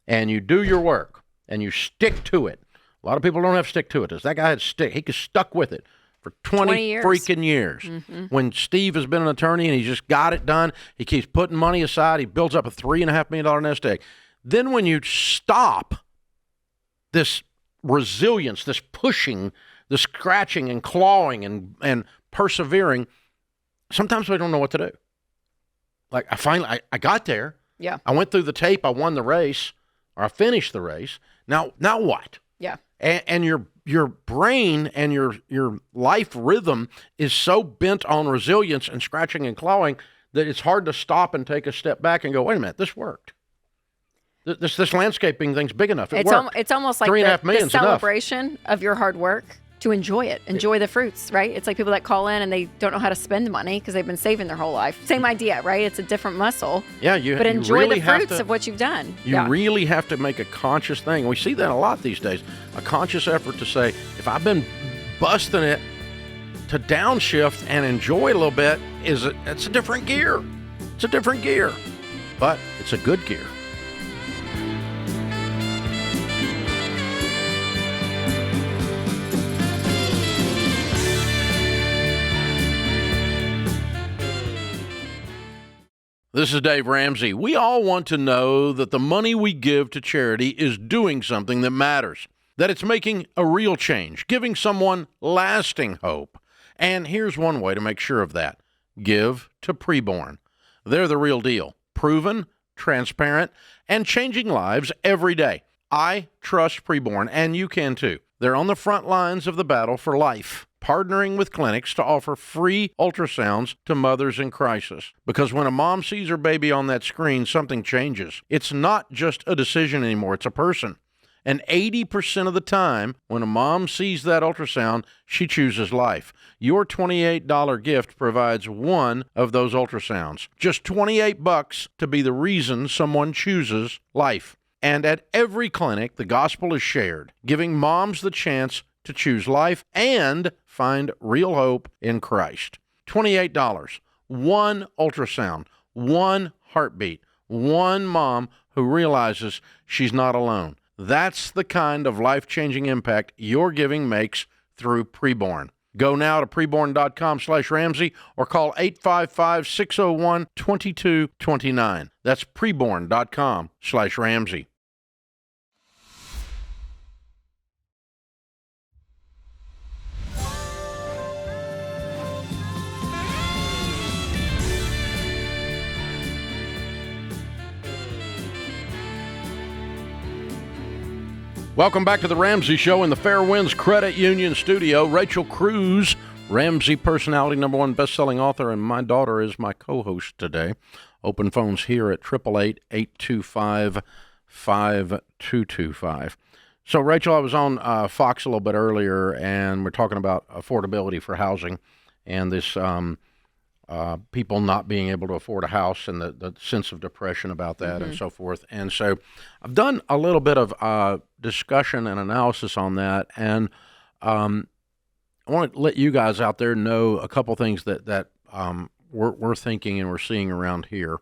and you do your work and you stick to it. A lot of people don't have to stick to it. That guy he stuck with it for 20 years. Freaking years. Mm-hmm. When Steve has been an attorney and he's just got it done, he keeps putting money aside. He builds up a $3.5 million nest egg. Then when you stop this resilience, this pushing, the scratching and clawing and persevering, sometimes we don't know what to do. Like I got there. Yeah. I went through the tape. I won the race, or I finished the race. Now what? Yeah. And your brain and your life rhythm is so bent on resilience and scratching and clawing that it's hard to stop and take a step back and go, wait a minute, this worked. This landscaping thing's big enough. It's almost like the celebration of your hard work. To enjoy it, enjoy the fruits, right? It's like people that call in and they don't know how to spend money because they've been saving their whole life. Same idea, right? It's a different muscle. Yeah, but enjoy really the fruits of what you've done. You really have to make a conscious thing. We see that a lot these days. A conscious effort to say, if I've been busting it, to downshift and enjoy a little bit it's a different gear. It's a different gear, but it's a good gear. This is Dave Ramsey. We all want to know that the money we give to charity is doing something that matters, that it's making a real change, giving someone lasting hope. And here's one way to make sure of that. Give to Preborn. They're the real deal. Proven, transparent, and changing lives every day. I trust Preborn, and you can too. They're on the front lines of the battle for life, partnering with clinics to offer free ultrasounds to mothers in crisis. Because when a mom sees her baby on that screen, something changes. It's not just a decision anymore, it's a person. And 80% of the time, when a mom sees that ultrasound, she chooses life. Your $28 gift provides one of those ultrasounds. Just $28 to be the reason someone chooses life. And at every clinic, the gospel is shared, giving moms the chance to choose life and find real hope in Christ. $28, one ultrasound, one heartbeat, one mom who realizes she's not alone. That's the kind of life-changing impact your giving makes through Preborn. Go now to preborn.com/Ramsey or call 855-601-2229. That's preborn.com/Ramsey. Welcome back to the Ramsey Show in the Fairwinds Credit Union studio. Rachel Cruze, Ramsey personality, #1 best-selling author, and my daughter is my co-host today. Open phones here at 888-825-5225. So, Rachel, I was on Fox a little bit earlier, and we're talking about affordability for housing and this people not being able to afford a house and the sense of depression about that and so forth. And so I've done a little bit of discussion and analysis on that, and I want to let you guys out there know a couple things that we're thinking and we're seeing around here.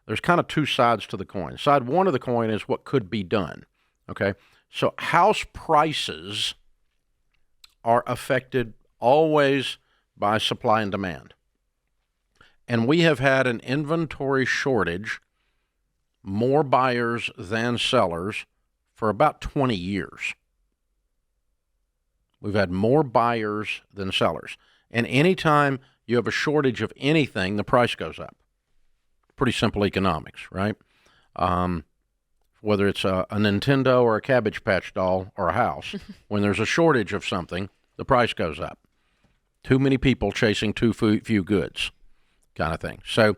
There's kind of two sides to the coin. Side one of the coin is what could be done, okay? So house prices are affected always by supply and demand. And we have had an inventory shortage, more buyers than sellers, for about 20 years. We've had more buyers than sellers. And anytime you have a shortage of anything, the price goes up. Pretty simple economics, right? Whether it's a Nintendo or a Cabbage Patch doll or a house, when there's a shortage of something, the price goes up. Too many people chasing too few goods, kind of thing. So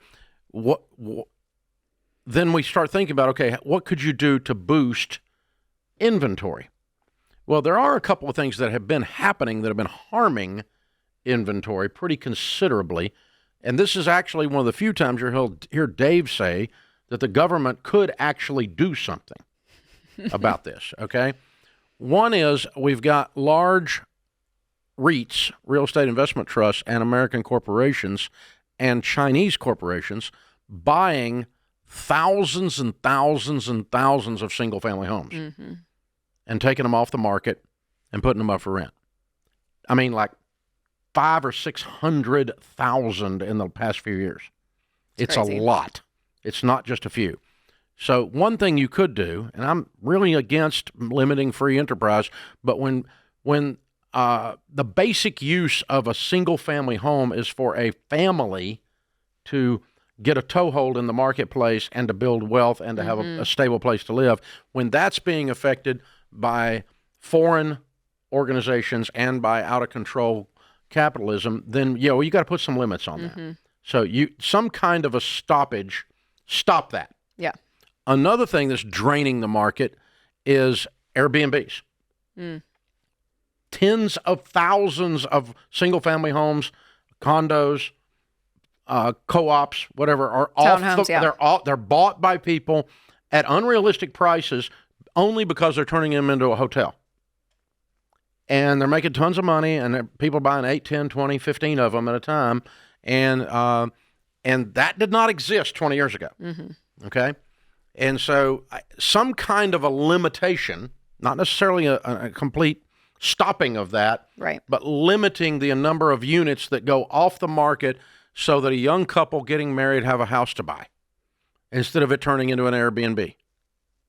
then we start thinking about, okay, what could you do to boost inventory? Well, there are a couple of things that have been happening that have been harming inventory pretty considerably. And this is actually one of the few times you'll hear Dave say that the government could actually do something about this, okay? One is we've got large REITs, real estate investment trusts, and American corporations and Chinese corporations buying thousands and thousands and thousands of single-family homes and taking them off the market and putting them up for rent. I mean, like 500,000 or 600,000 in the past few years. It's a lot. It's not just a few. So one thing you could do, and I'm really against limiting free enterprise, but when the basic use of a single-family home is for a family to get a toehold in the marketplace and to build wealth and to have a stable place to live, when that's being affected by foreign organizations and by out-of-control capitalism, then you got to put some limits on that. So some kind of a stoppage, stop that. Yeah. Another thing that's draining the market is Airbnbs. Tens of thousands of single-family homes, condos, co-ops, whatever, are off. They're bought by people at unrealistic prices only because they're turning them into a hotel. And they're making tons of money, and people are buying 8, 10, 20, 15 of them at a time. And that did not exist 20 years ago. Okay? And so some kind of a limitation, not necessarily a complete stopping of that, right, but limiting the number of units that go off the market so that a young couple getting married have a house to buy instead of it turning into an Airbnb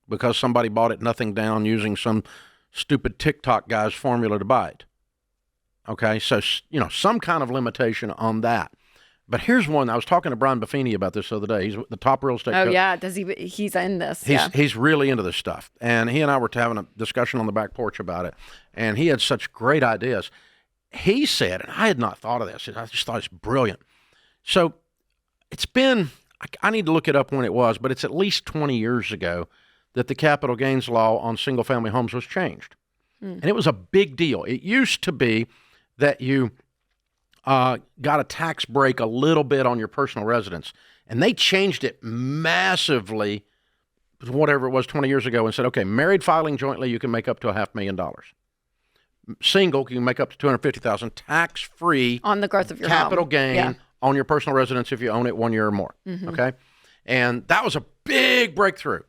because somebody bought it nothing down using some stupid TikTok guy's formula to buy it. Okay, so, some kind of limitation on that. But here's one. I was talking to Brian Buffini about this the other day. He's the top real estate coach. Oh, yeah. He's in this. He's really into this stuff. And he and I were having a discussion on the back porch about it. And he had such great ideas. He said, and I had not thought of this, I just thought it's brilliant. So it's been, I need to look it up when it was, but it's at least 20 years ago that the capital gains law on single-family homes was changed. And it was a big deal. It used to be that you got a tax break a little bit on your personal residence. And they changed it massively, whatever it was 20 years ago, and said, okay, married filing jointly, you can make up to $500,000. Single, you can make up to $250,000 tax-free on the growth of your capital home. gain on your personal residence if you own it 1 year or more. Okay? And that was a big breakthrough.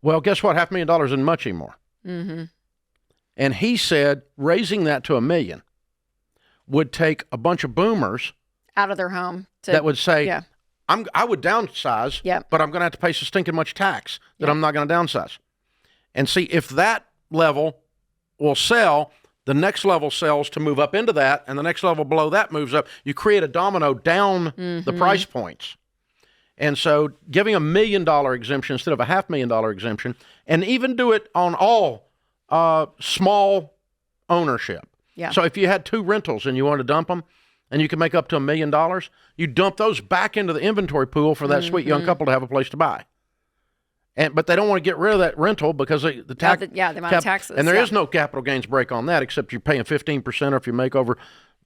Well, guess what? $500,000 isn't much anymore. And he said raising that to $1 million would take a bunch of boomers out of their home that would say, I would downsize, but I'm going to have to pay so stinking much tax that I'm not going to downsize. And see, if that level will sell, the next level sells to move up into that, and the next level below that moves up. You create a domino down the price points. And so giving $1 million exemption instead of a $500,000 exemption, and even do it on all small ownership. Yeah. So if you had 2 rentals and you want to dump them, and you can make up to $1 million, you dump those back into the inventory pool for that sweet young couple to have a place to buy. But they don't want to get rid of that rental because the amount of taxes. And there is no capital gains break on that except you're paying 15%, or if you make over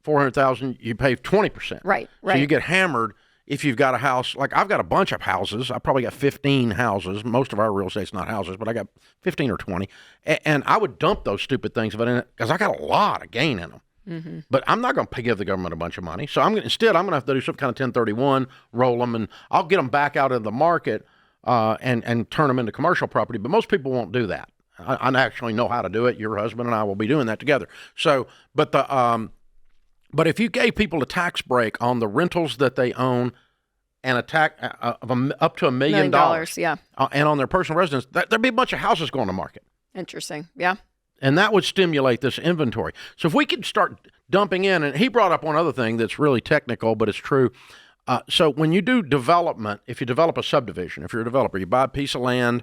$400,000, you pay 20%. Right. So you get hammered if you've got a house. Like I've got a bunch of houses. I probably got 15 houses. Most of our real estate's not houses, but I got 15 or 20. And I would dump those stupid things because I got a lot of gain in them. Mm-hmm. But I'm not going to give the government a bunch of money. So I'm going to have to do some kind of 1031, roll them, and I'll get them back out of the market and turn them into commercial property. But most people won't do that. I actually know how to do it. Your husband and I will be doing that together. So, but if you gave people a tax break on the rentals that they own and a tax up to $1 million, yeah, and on their personal residence, there'd be a bunch of houses going to market. Interesting, yeah. And that would stimulate this inventory. So if we could start dumping in, and he brought up one other thing that's really technical, but it's true. So when you do development, if you develop a subdivision, if you're a developer, you buy a piece of land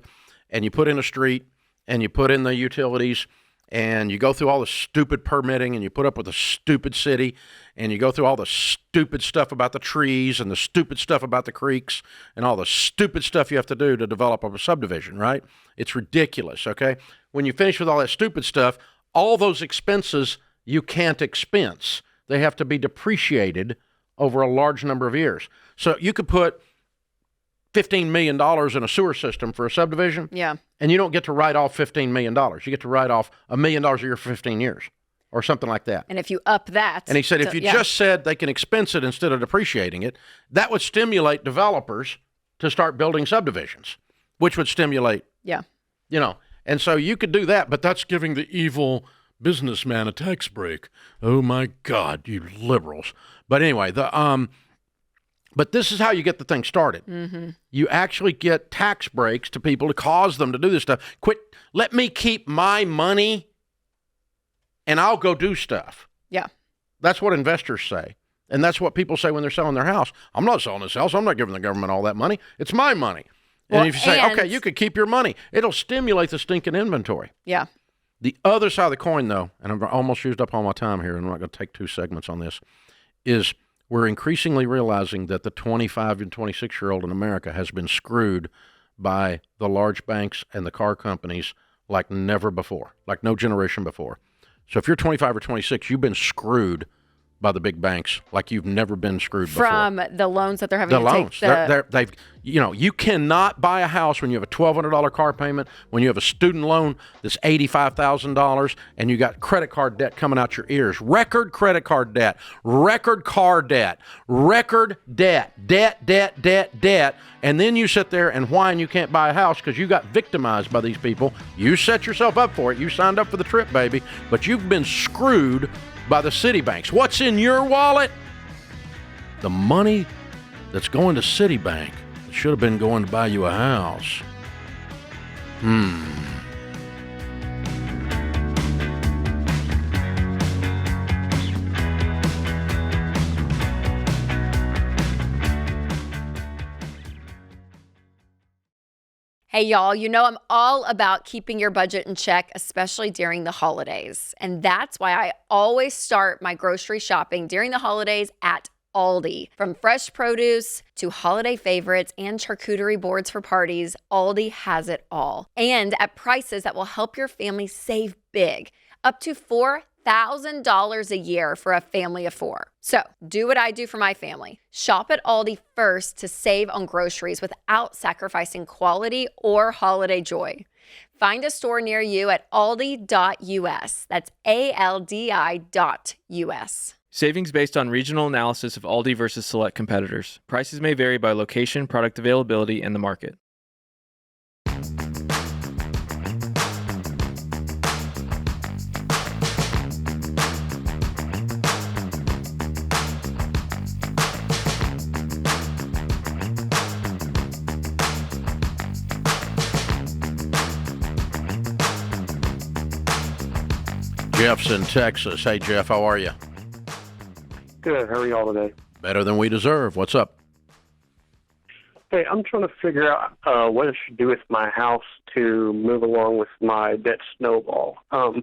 and you put in a street and you put in the utilities and you go through all the stupid permitting and you put up with the stupid city and you go through all the stupid stuff about the trees and the stupid stuff about the creeks and all the stupid stuff you have to do to develop a subdivision, right? It's ridiculous, okay? When you finish with all that stupid stuff, all those expenses you can't expense. They have to be depreciated over a large number of years. So you could put $15 million in a sewer system for a subdivision, yeah, and you don't get to write off $15 million. You get to write off $1 million a year for 15 years or something like that. And if you up that. And he said if you just said they can expense it instead of depreciating it, that would stimulate developers to start building subdivisions, which would stimulate, and so you could do that, but that's giving the evil businessman a tax break. Oh my God, you liberals. But anyway, but this is how you get the thing started. Mm-hmm. You actually get tax breaks to people to cause them to do this stuff. Let me keep my money and I'll go do stuff. Yeah. That's what investors say. And that's what people say when they're selling their house. I'm not selling this house. I'm not giving the government all that money. It's my money. And if you say, okay, you could keep your money, it'll stimulate the stinking inventory. Yeah. The other side of the coin, though, and I've almost used up all my time here, and I'm not going to take 2 segments on this, is we're increasingly realizing that the 25 and 26-year-old in America has been screwed by the large banks and the car companies like never before, like no generation before. So if you're 25 or 26, you've been screwed by the big banks like you've never been screwed before. From the loans that they're having to take. They've you cannot buy a house when you have a $1,200 car payment, when you have a student loan that's $85,000, and you got credit card debt coming out your ears. Record credit card debt, record car debt, record debt, and then you sit there and whine you can't buy a house because you got victimized by these people. You set yourself up for it. You signed up for the trip, baby, but you've been screwed by the Citibanks. What's in your wallet? The money that's going to Citibank should have been going to buy you a house. Hey, y'all, I'm all about keeping your budget in check, especially during the holidays. And that's why I always start my grocery shopping during the holidays at Aldi. From fresh produce to holiday favorites and charcuterie boards for parties, Aldi has it all. And at prices that will help your family save big, up to $4,000 a year for a family of 4. So do what I do for my family. Shop at Aldi first to save on groceries without sacrificing quality or holiday joy. Find a store near you at aldi.us. That's ALDI.us. Savings based on regional analysis of Aldi versus select competitors. Prices may vary by location, product availability, and the market. Jeff's in Texas. Hey, Jeff, how are you? Good. How are y'all today? Better than we deserve. What's up? Hey, I'm trying to figure out what I should do with my house to move along with my debt snowball. I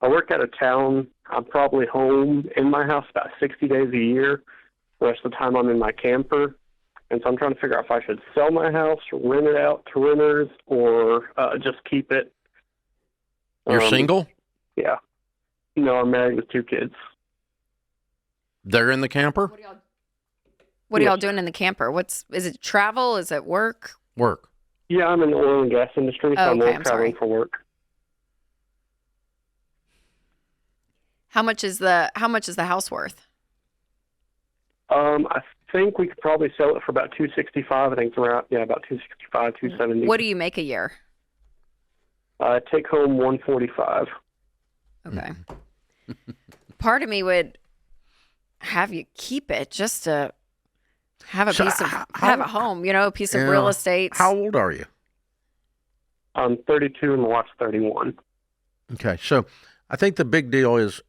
work out of town. I'm probably home in my house about 60 days a year. The rest of the time I'm in my camper. And so I'm trying to figure out if I should sell my house, rent it out to renters, or just keep it. You're single? Yeah. No, I'm married with 2 kids. They're in the camper? What are y'all doing in the camper? Is it travel? Is it work? Work. Yeah, I'm in the oil and gas industry, so I'm okay, always traveling for work. How much is the house worth? I think we could probably sell it for about $265. I think it's around about $265, $270. What do you make a year? Take home $145. Okay. Part of me would have you keep it just to have a have a home, a piece of real estate. How old are you? I'm 32 and my wife's 31. Okay, so I think the big deal is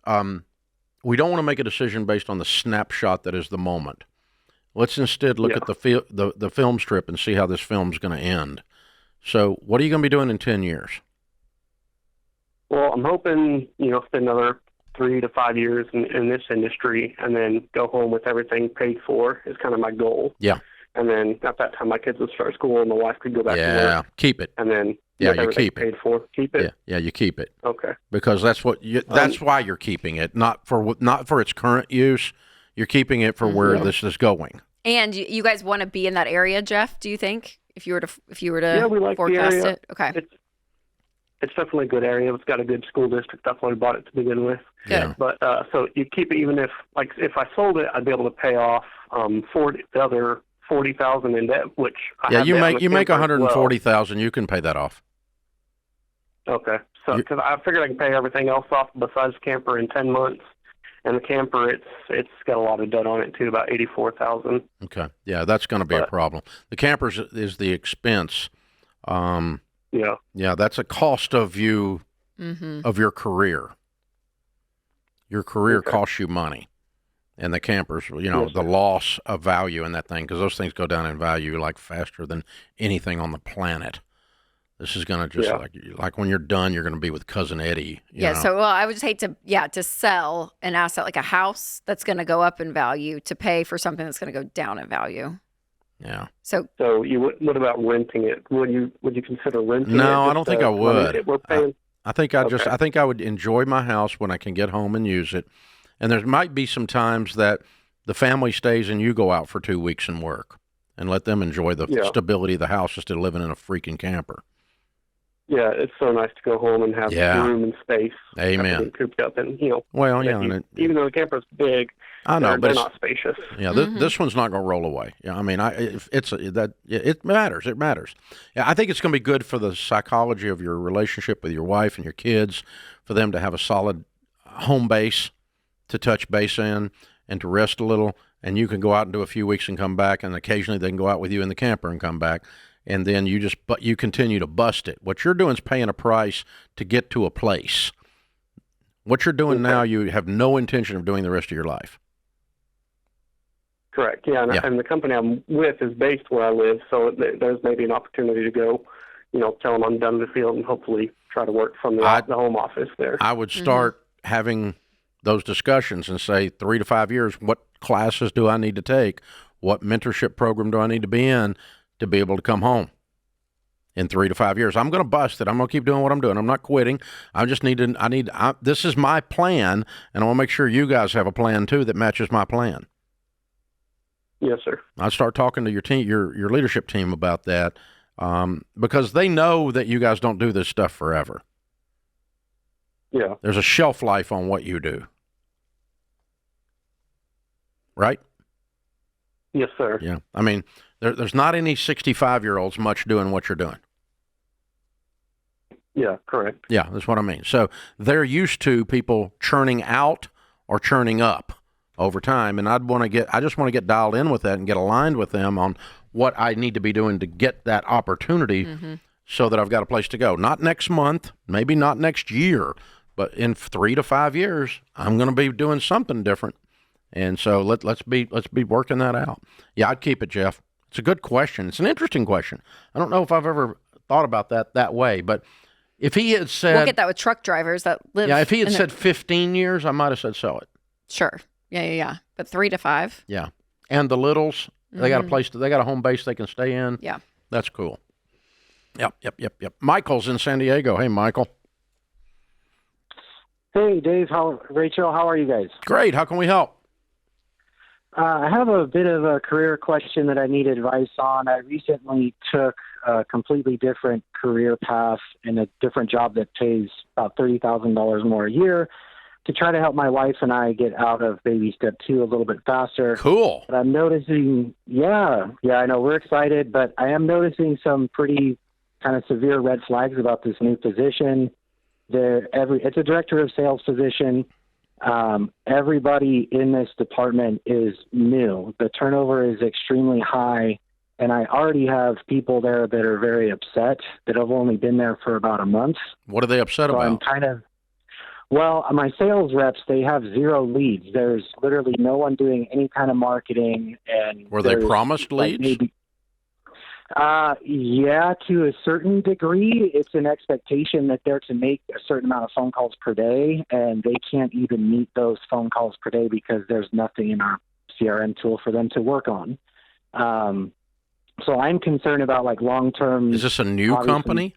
we don't want to make a decision based on the snapshot that is the moment. Let's instead look at the film strip and see how this film's going to end. So what are you going to be doing in 10 years? Well, I'm hoping, spend another 3 to 5 years in this industry and then go home with everything paid for is kind of my goal. Yeah. And then at that time, my kids would start school and my wife could go back to work. Yeah, keep it. And then you keep it. Paid for. Keep it? Yeah, you keep it. Okay. Because that's why you're keeping it, not for its current use. You're keeping it for where this is going. And you guys want to be in that area, Jeff, do you think? If you were to we like forecast the area. it? Okay. It's definitely a good area. It's got a good school district. That's why we bought it to begin with. Good. Yeah. But so you keep it even if I sold it, I'd be able to pay off the other $40,000 in debt, which you make $140,000. You can pay that off. Okay. So because I figured I can pay everything else off besides camper in 10 months, and the camper it's got a lot of debt on it too, about $84,000. Okay. Yeah, that's going to be a problem. The camper is the expense. Yeah, that's a cost of you of your career. Your career costs you money, and the campers, the loss of value in that thing, because those things go down in value like faster than anything on the planet. This is going to just like when you're done, you're going to be with Cousin Eddie. You know? So I would just hate to sell an asset like a house that's going to go up in value to pay for something that's going to go down in value. Yeah. So what about renting it? Would you consider renting it? No, I don't think I would. We're paying. I think I think I would enjoy my house when I can get home and use it. And there might be some times that the family stays and you go out for 2 weeks and work and let them enjoy the stability of the house instead of living in a freaking camper. Yeah, it's so nice to go home and have room and space. Amen. Cooped up and Well, even though the camper's big, I know, they're not spacious. Yeah, this one's not going to roll away. Yeah, I mean, it matters. It matters. Yeah, I think it's going to be good for the psychology of your relationship with your wife and your kids, for them to have a solid home base to touch base in and to rest a little. And you can go out and do a few weeks and come back, and occasionally they can go out with you in the camper and come back. And then you continue to bust it. What you're doing is paying a price to get to a place. What you're doing now, you have no intention of doing the rest of your life. Correct. Yeah, and the company I'm with is based where I live, so there's maybe an opportunity to go, tell them I'm done with the field and hopefully try to work from the home office there. I would start having those discussions and say 3 to 5 years, what classes do I need to take? What mentorship program do I need to be in to be able to come home in 3 to 5 years? I'm going to bust it. I'm going to keep doing what I'm doing. I'm not quitting. I just this is my plan, and I want to make sure you guys have a plan too that matches my plan. Yes, sir. I'll start talking to your team, your leadership team about that, because they know that you guys don't do this stuff forever. Yeah. There's a shelf life on what you do. Right? Yes, sir. Yeah. I mean, there's not any 65-year-olds much doing what you're doing. Yeah, correct. Yeah, that's what I mean. So they're used to people churning out or churning up over time, and I just want to get dialed in with that and get aligned with them on what I need to be doing to get that opportunity so that I've got a place to go. Not next month, maybe not next year, but in 3 to 5 years, I'm going to be doing something different. And so let's be working that out. Yeah, I'd keep it, Jeff. It's a good question. It's an interesting question. I don't know if I've ever thought about that way, but if he had said... We'll get that with truck drivers that live... Yeah, if he had said 15 years, I might have said sell it. Sure. Yeah. But 3 to 5? Yeah. And the littles, they got a place, they got a home base they can stay in. Yeah. That's cool. Yep. Michael's in San Diego. Hey, Michael. Hey, Dave. Rachel, how are you guys? Great. How can we help? I have a bit of a career question that I need advice on. I recently took a completely different career path in a different job that pays about $30,000 more a year to try to help my wife and I get out of baby step 2 a little bit faster. Cool. But I'm noticing, yeah, I know we're excited, but I am noticing some pretty kind of severe red flags about this new position. It's a director of sales position. Everybody in this department is new. The turnover is extremely high, and I already have people there that are very upset that have only been there for about a month. What are they upset about? I'm kind of, my sales reps, they have 0 leads. There's literally no one doing any kind of marketing. And were they promised leads? Yeah, to a certain degree. It's an expectation that they're to make a certain amount of phone calls per day, and they can't even meet those phone calls per day because there's nothing in our CRM tool for them to work on. So I'm concerned about like long-term. Is this a new company?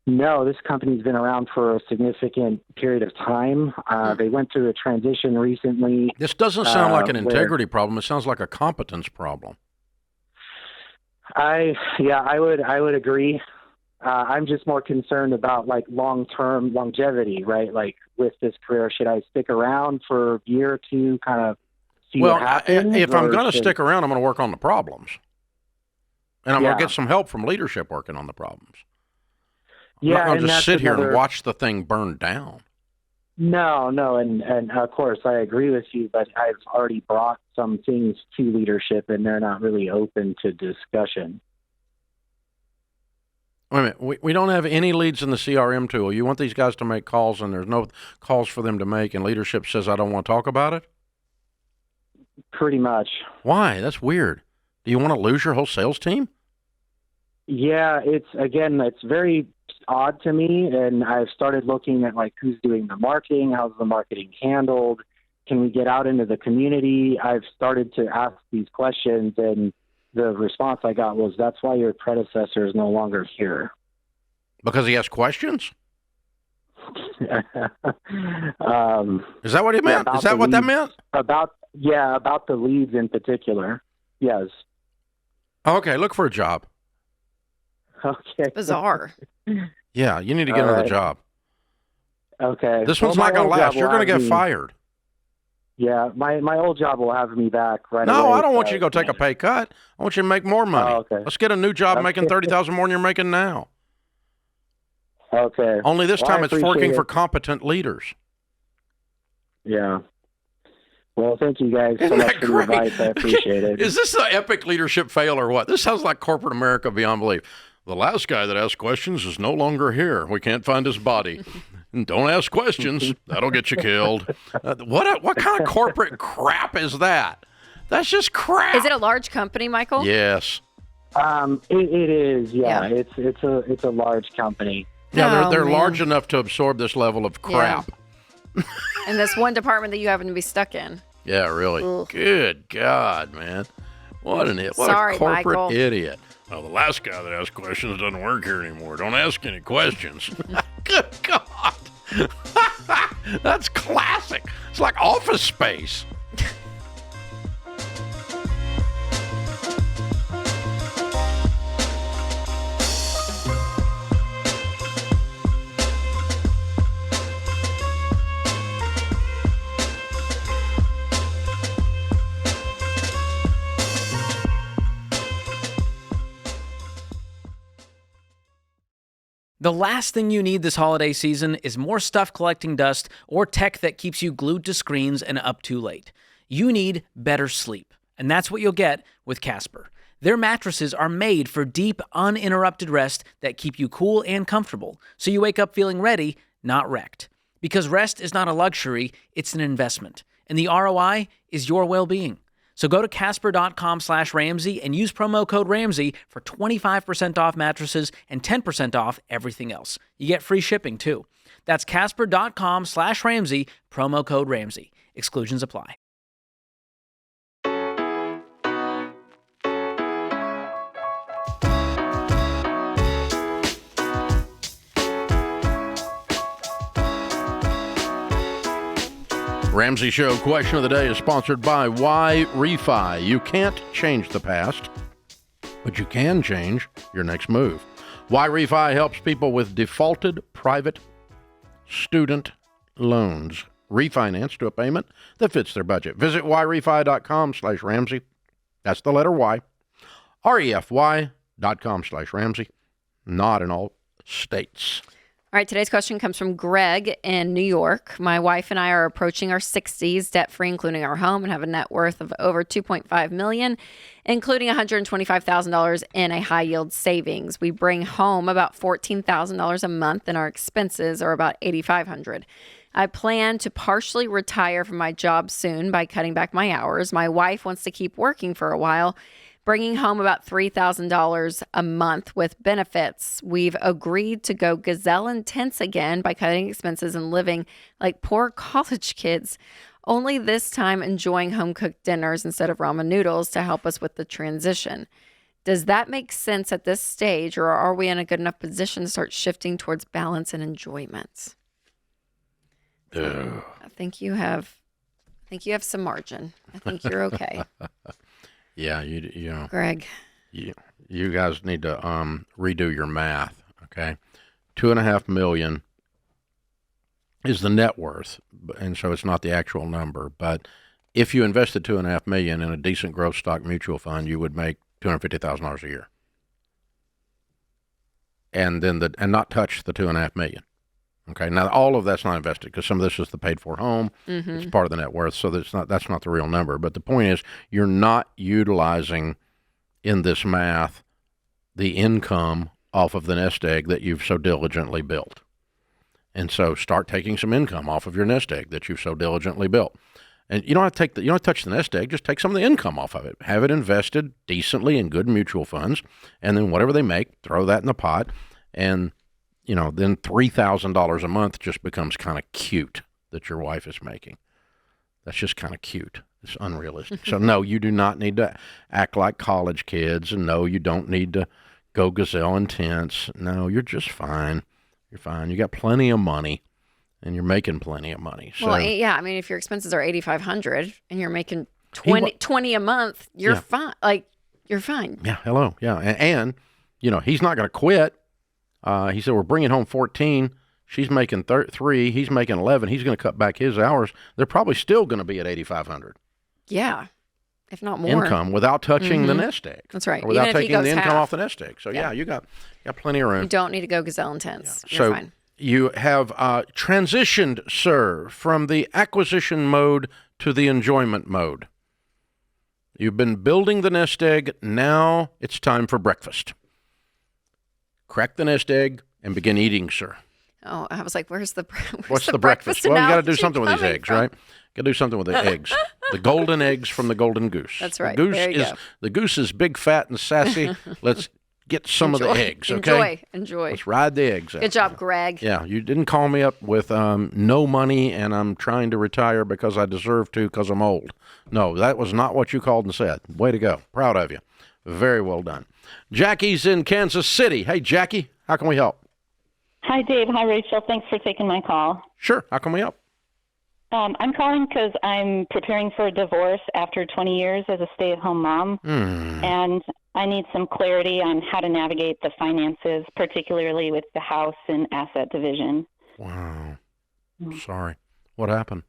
No, this company's been around for a significant period of time. They went through a transition recently. This doesn't sound like an integrity problem. It sounds like a competence problem. I would agree. I'm just more concerned about like long-term longevity, right? Like with this career, should I stick around for a year or two, kind of see what happens? If I'm going to stick around, I'm going to work on the problems. And I'm going to get some help from leadership working on the problems. I'm not going to just sit here and watch the thing burn down. No, and of course I agree with you, but I've already brought some things to leadership, and they're not really open to discussion. Wait a minute, we don't have any leads in the CRM tool. You want these guys to make calls, and there's no calls for them to make, and leadership says I don't want to talk about it? Pretty much. Why? That's weird. Do you want to lose your whole sales team? Yeah, it's very odd to me, and I've started looking at like who's doing the marketing, how's the marketing handled, can we get out into the community? I've started to ask these questions, and the response I got was, that's why your predecessor is no longer here. Because he asked questions? Is that what he meant? Is that what that meant? About the leads in particular. Yes. Okay, look for a job. Okay. Bizarre. Yeah, you need to get another job. Okay. This one's not going to last. You're going to get fired. Yeah, my old job will have me back right away. No, I don't want you to go take a pay cut. I want you to make more money. Oh, okay. Let's get a new job making $30,000 more than you're making now. Okay. Only this time it's working for competent leaders. Yeah. Well, thank you guys so much for the advice. I appreciate it. Is this an epic leadership fail or what? This sounds like corporate America beyond belief. The last guy that asked questions is no longer here. We can't find his body. Don't ask questions. That'll get you killed. What kind of corporate crap is that? That's just crap. Is it a large company, Michael? Yes. It is. Yeah. It's a large company. Yeah, they're large enough to absorb this level of crap. Yeah. And this one department that you happen to be stuck in. Yeah, really. Ugh. Good God, man. What a corporate Michael. idiot. Well, the last guy that asked questions doesn't work here anymore. Don't ask any questions. Good God. That's classic. It's like Office Space. The last thing you need this holiday season is more stuff collecting dust or tech that keeps you glued to screens and up too late. You need better sleep, and that's what you'll get with Casper. Their mattresses are made for deep, uninterrupted rest that keep you cool and comfortable, so you wake up feeling ready, not wrecked. Because rest is not a luxury, it's an investment, and the ROI is your well-being. So go to Casper.com/Ramsey and use promo code Ramsey for 25% off mattresses and 10% off everything else. You get free shipping too. That's Casper.com/Ramsey, promo code Ramsey. Exclusions apply. Ramsey Show question of the day is sponsored by Why Refi. You can't change the past, but you can change your next move. Why Refi helps people with defaulted private student loans refinance to a payment that fits their budget. Visit whyrefi.com/Ramsey. That's the letter Y. REFY.com/Ramsey. Not in all states. All right, today's question comes from Greg in New York. My wife and I are approaching our 60s, debt-free, including our home, and have a net worth of over $2.5 million, including $125,000 in a high-yield savings. We bring home about $14,000 a month, and our expenses are about $8,500. I plan to partially retire from my job soon by cutting back my hours. My wife wants to keep working for a while, bringing home about $3,000 a month with benefits. We've agreed to go gazelle intense again by cutting expenses and living like poor college kids, only this time enjoying home-cooked dinners instead of ramen noodles to help us with the transition. Does that make sense at this stage, or are we in a good enough position to start shifting towards balance and enjoyment? I think you have some margin. I think you're okay. Yeah, you know, Greg. You guys need to redo your math, okay? $2.5 million is the net worth, and so it's not the actual number. But if you invested $2.5 million in a decent growth stock mutual fund, you would make $250,000 a year, and then and not touch the $2.5 million. Okay, now all of that's not invested because some of this is the paid for home. Mm-hmm. It's part of the net worth, so that's not the real number. But the point is, you're not utilizing in this math the income off of the nest egg that you've so diligently built. And so start taking some income off of your nest egg that you've so diligently built. And you don't have to touch the nest egg, just take some of the income off of it. Have it invested decently in good mutual funds, and then whatever they make, throw that in the pot, and then $3,000 a month just becomes kind of cute that your wife is making. That's just kind of cute. It's unrealistic. So no, you do not need to act like college kids, and no, you don't need to go gazelle intense. No, you're just fine. You're fine. You got plenty of money, and you're making plenty of money. So, well, yeah, I mean, if your expenses are $8,500 and you're making 20 a month, you're fine. Like, you're fine. Yeah, hello. Yeah, and he's not going to quit. He said, we're bringing home 14. She's making 3. He's making 11. He's going to cut back his hours. They're probably still going to be at $8,500. Yeah, if not more. Income without touching the nest egg. That's right. Or without Even if taking the income half off the nest egg. So, yeah, you got plenty of room. You don't need to go gazelle intense. Yeah. You're fine. You have transitioned, sir, from the acquisition mode to the enjoyment mode. You've been building the nest egg. Now it's time for breakfast. Crack the nest egg and begin eating, sir. Oh, I was like, what's the breakfast? Well, you got to do something with these eggs, right? Got to do something with the eggs. The golden eggs from the golden goose. That's right. The goose is big, fat, and sassy. Let's get some of the eggs, okay? Enjoy. Let's ride the eggs out. Good job, Greg. Yeah, you didn't call me up with no money and I'm trying to retire because I deserve to because I'm old. No, that was not what you called and said. Way to go. Proud of you. Very well done. Jackie's in Kansas City. Hey, Jackie, how can we help? Hi, Dave. Hi, Rachel. Thanks for taking my call. Sure. How can we help? I'm calling because I'm preparing for a divorce after 20 years as a stay-at-home mom, and I need some clarity on how to navigate the finances, particularly with the house and asset division. Wow. Sorry. What happened?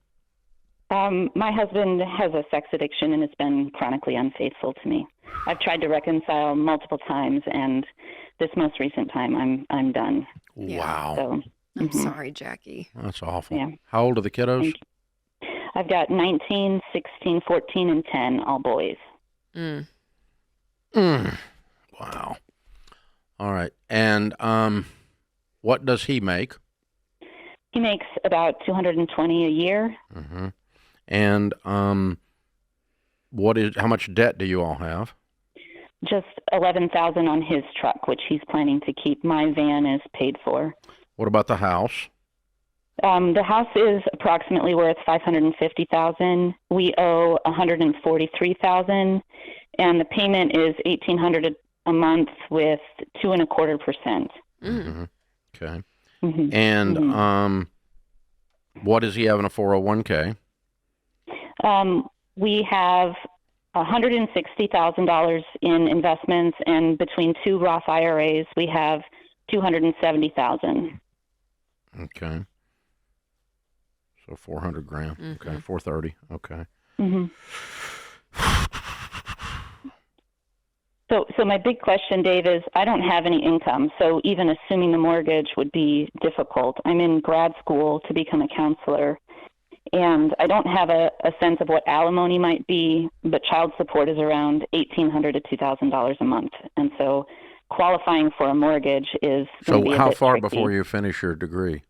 My husband has a sex addiction and has been chronically unfaithful to me. I've tried to reconcile multiple times, and this most recent time, I'm done. Wow. So, I'm sorry, Jackie. That's awful. Yeah. How old are the kiddos? I've got 19, 16, 14, and 10, all boys. Wow. All right. And what does he make? He makes about $220 a year. Mm-hmm. And how much debt do you all have? Just $11,000 on his truck, which he's planning to keep. My van is paid for. What about the house? The house is approximately worth $550,000. We owe $143,000, and the payment is $1,800 a month with 2.25%. Mm-hmm. Okay. Mm-hmm. And what does he have in a 401k? We have $160,000 in investments, and between 2 Roth IRAs, we have $270,000. Okay. So 400 grand. Okay. 430. Okay. Mm-hmm. So my big question, Dave, is I don't have any income, so even assuming the mortgage would be difficult. I'm in grad school to become a counselor, and I don't have a sense of what alimony might be, but child support is around $1,800 to $2,000 a month, and so qualifying for a mortgage is going to be a how bit far tricky. before you finish your degree?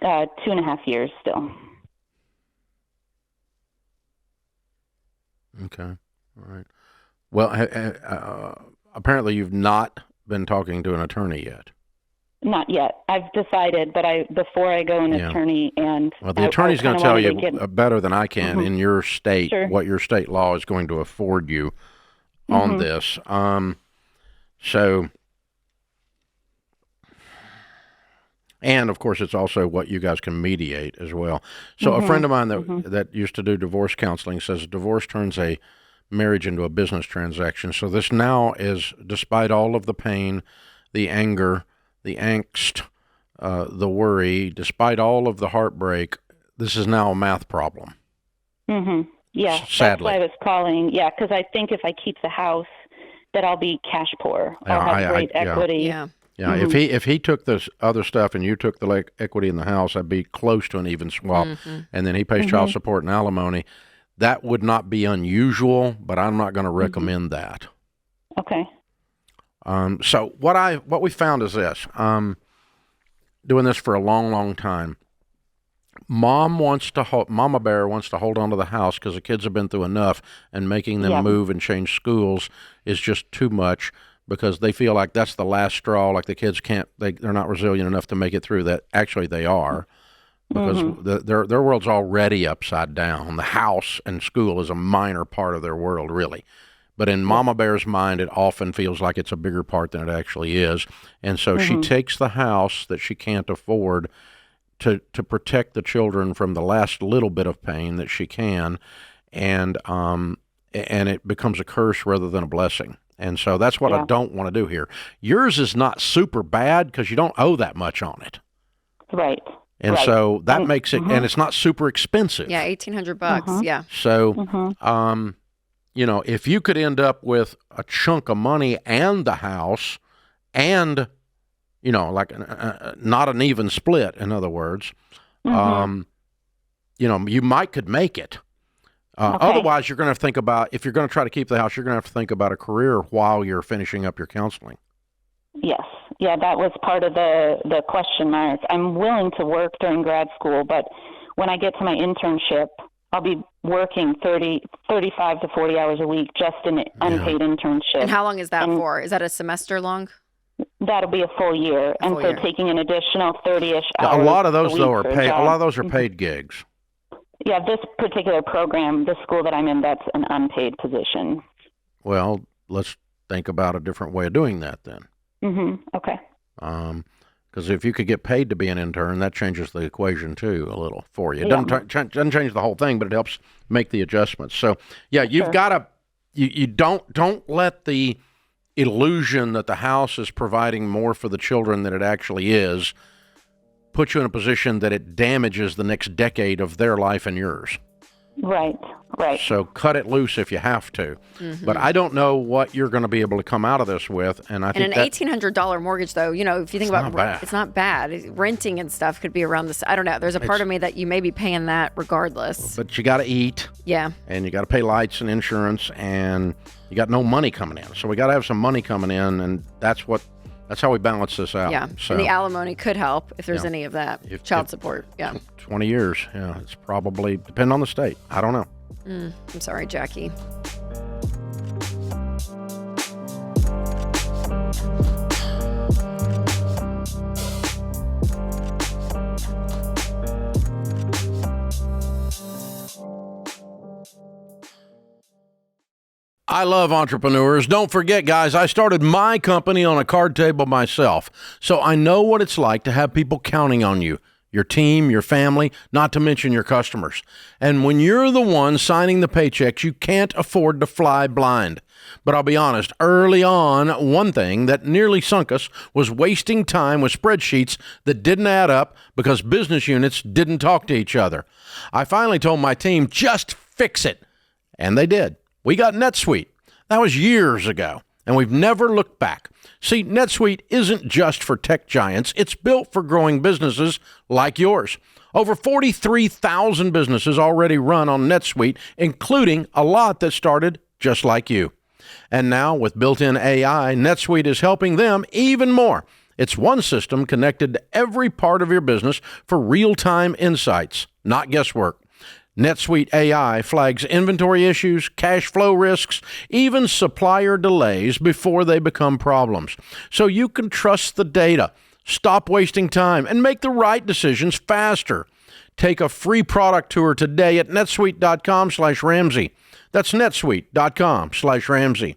2.5 years still. Okay. All right. Well, apparently you've not been talking to an attorney yet. Not yet. I've decided, but before I go an attorney, and well, the attorney's going to tell you better than I can Mm-hmm. in your state what your state law is going to afford you on this. So, and of course, it's also what you guys can mediate as well. So, a friend of mine that used to do divorce counseling says divorce turns a marriage into a business transaction. So this now is, despite all of the pain, the anger, the angst, the worry, despite all of the heartbreak, this is now a math problem. Mm-hmm. Yeah, sadly. That's why I was calling. Yeah, because I think if I keep the house, that I'll be cash poor. I'll have great equity. Yeah. Yeah, if he took this other stuff and you took the equity in the house, that'd be close to an even swap. And then he pays child support and alimony. That would not be unusual, but I'm not going to recommend that. Okay. So what we found is this. Doing this for a long, long time. Mama Bear wants to hold on to the house because the kids have been through enough, and making them move and change schools is just too much because they feel like that's the last straw. Like the kids they're not resilient enough to make it through that. Actually, they are. Because their world's already upside down. The house and school is a minor part of their world, really. But in Mama Bear's mind, it often feels like it's a bigger part than it actually is. And so she takes the house that she can't afford to protect the children from the last little bit of pain that she can, and it becomes a curse rather than a blessing. And so that's what I don't want to do here. Yours is not super bad because you don't owe that much on it. Right. And so that makes it, and it's not super expensive. Yeah, $1,800. Yeah. So, if you could end up with a chunk of money and the house, and like not an even split, in other words, you could make it. Otherwise, you're going to have to think about, if you're going to try to keep the house, you're going to have to think about a career while you're finishing up your counseling. Yes. Yeah, that was part of the question mark. I'm willing to work during grad school, but when I get to my internship, I'll be working 35 to 40 hours a week, just an unpaid internship. And how long is that for? Is that a semester long? That'll be a full year. Taking an additional 30-ish hours. A lot of those, though, are paid. A lot of those are paid gigs. Yeah, this particular program, the school that I'm in, that's an unpaid position. Well, let's think about a different way of doing that then. Okay. Because if you could get paid to be an intern, that changes the equation too a little for you. It doesn't change the whole thing, but it helps make the adjustments. So you've got to you don't let the illusion that the house is providing more for the children than it actually is put you in a position that it damages the next decade of their life and yours. Right. So cut it loose if you have to. But I don't know what you're going to be able to come out of this with. And I think an $1,800 mortgage, though, if you think about it, it's not bad. Renting and stuff could be around this. I don't know. There's a part of me that you may be paying that regardless. But you got to eat. Yeah. And you got to pay lights and insurance, and you got no money coming in. So we got to have some money coming in, and that's how we balance this out. Yeah. So, and the alimony could help if there's any of that. Child support. Yeah. 20 years. Yeah. It's probably, depend on the state. I don't know. I'm sorry, Jackie. I love entrepreneurs. Don't forget, guys, I started my company on a card table myself, so I know what it's like to have people counting on you. your team, your family, not to mention your customers. And when you're the one signing the paychecks, you can't afford to fly blind. But I'll be honest, early on, one thing that nearly sunk us was wasting time with spreadsheets that didn't add up because business units didn't talk to each other. I finally told my team, just fix it. And they did. We got NetSuite. That was years ago, and we've never looked back. See, NetSuite isn't just for tech giants. It's built for growing businesses like yours. Over 43,000 businesses already run on NetSuite, including a lot that started just like you. And now, with built-in AI, NetSuite is helping them even more. It's one system connected to every part of your business for real-time insights, not guesswork. NetSuite AI flags inventory issues, cash flow risks, even supplier delays before they become problems. So you can trust the data, stop wasting time, and make the right decisions faster. Take a free product tour today at netsuite.com/Ramsey. That's netsuite.com/Ramsey.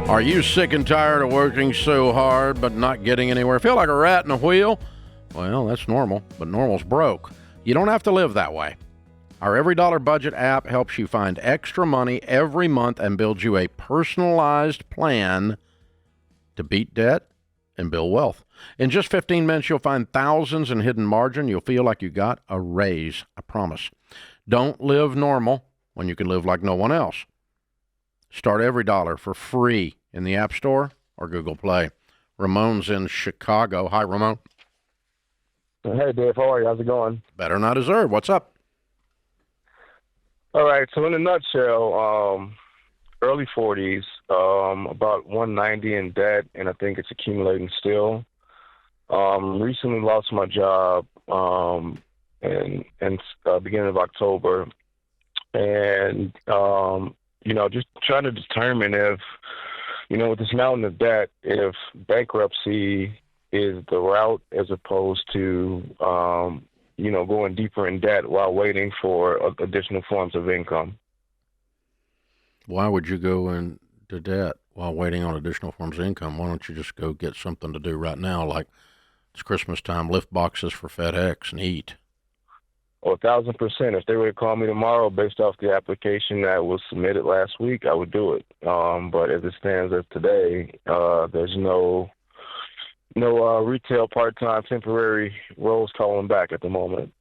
Are you sick and tired of working so hard but not getting anywhere? Feel like a rat in a wheel? Well, that's normal, but normal's broke. You don't have to live that way. Our Every Dollar Budget app helps you find extra money every month and builds you a personalized plan to beat debt and build wealth. In just 15 minutes, you'll find thousands in hidden margin. You'll feel like you got a raise, I promise. Don't live normal when you can live like no one else. Start Every Dollar for free in the App Store or Google Play. Ramon's in Chicago. Hi, Ramon. Hey, Dave. How are you? How's it going? Better not deserve. What's up? All right. So in a nutshell, early 40s, about 190 in debt, and I think it's accumulating still. Recently lost my job in beginning of October. And, just trying to determine if, with this mountain of debt, if bankruptcy is the route as opposed to, going deeper in debt while waiting for additional forms of income. Why would you go into debt while waiting on additional forms of income? Why don't you just go get something to do right now, like it's Christmas time, lift boxes for FedEx and eat? Oh, 1,000%. If they were to call me tomorrow based off the application that was submitted last week, I would do it. But as it stands as today, there's no retail part-time temporary roles calling back at the moment.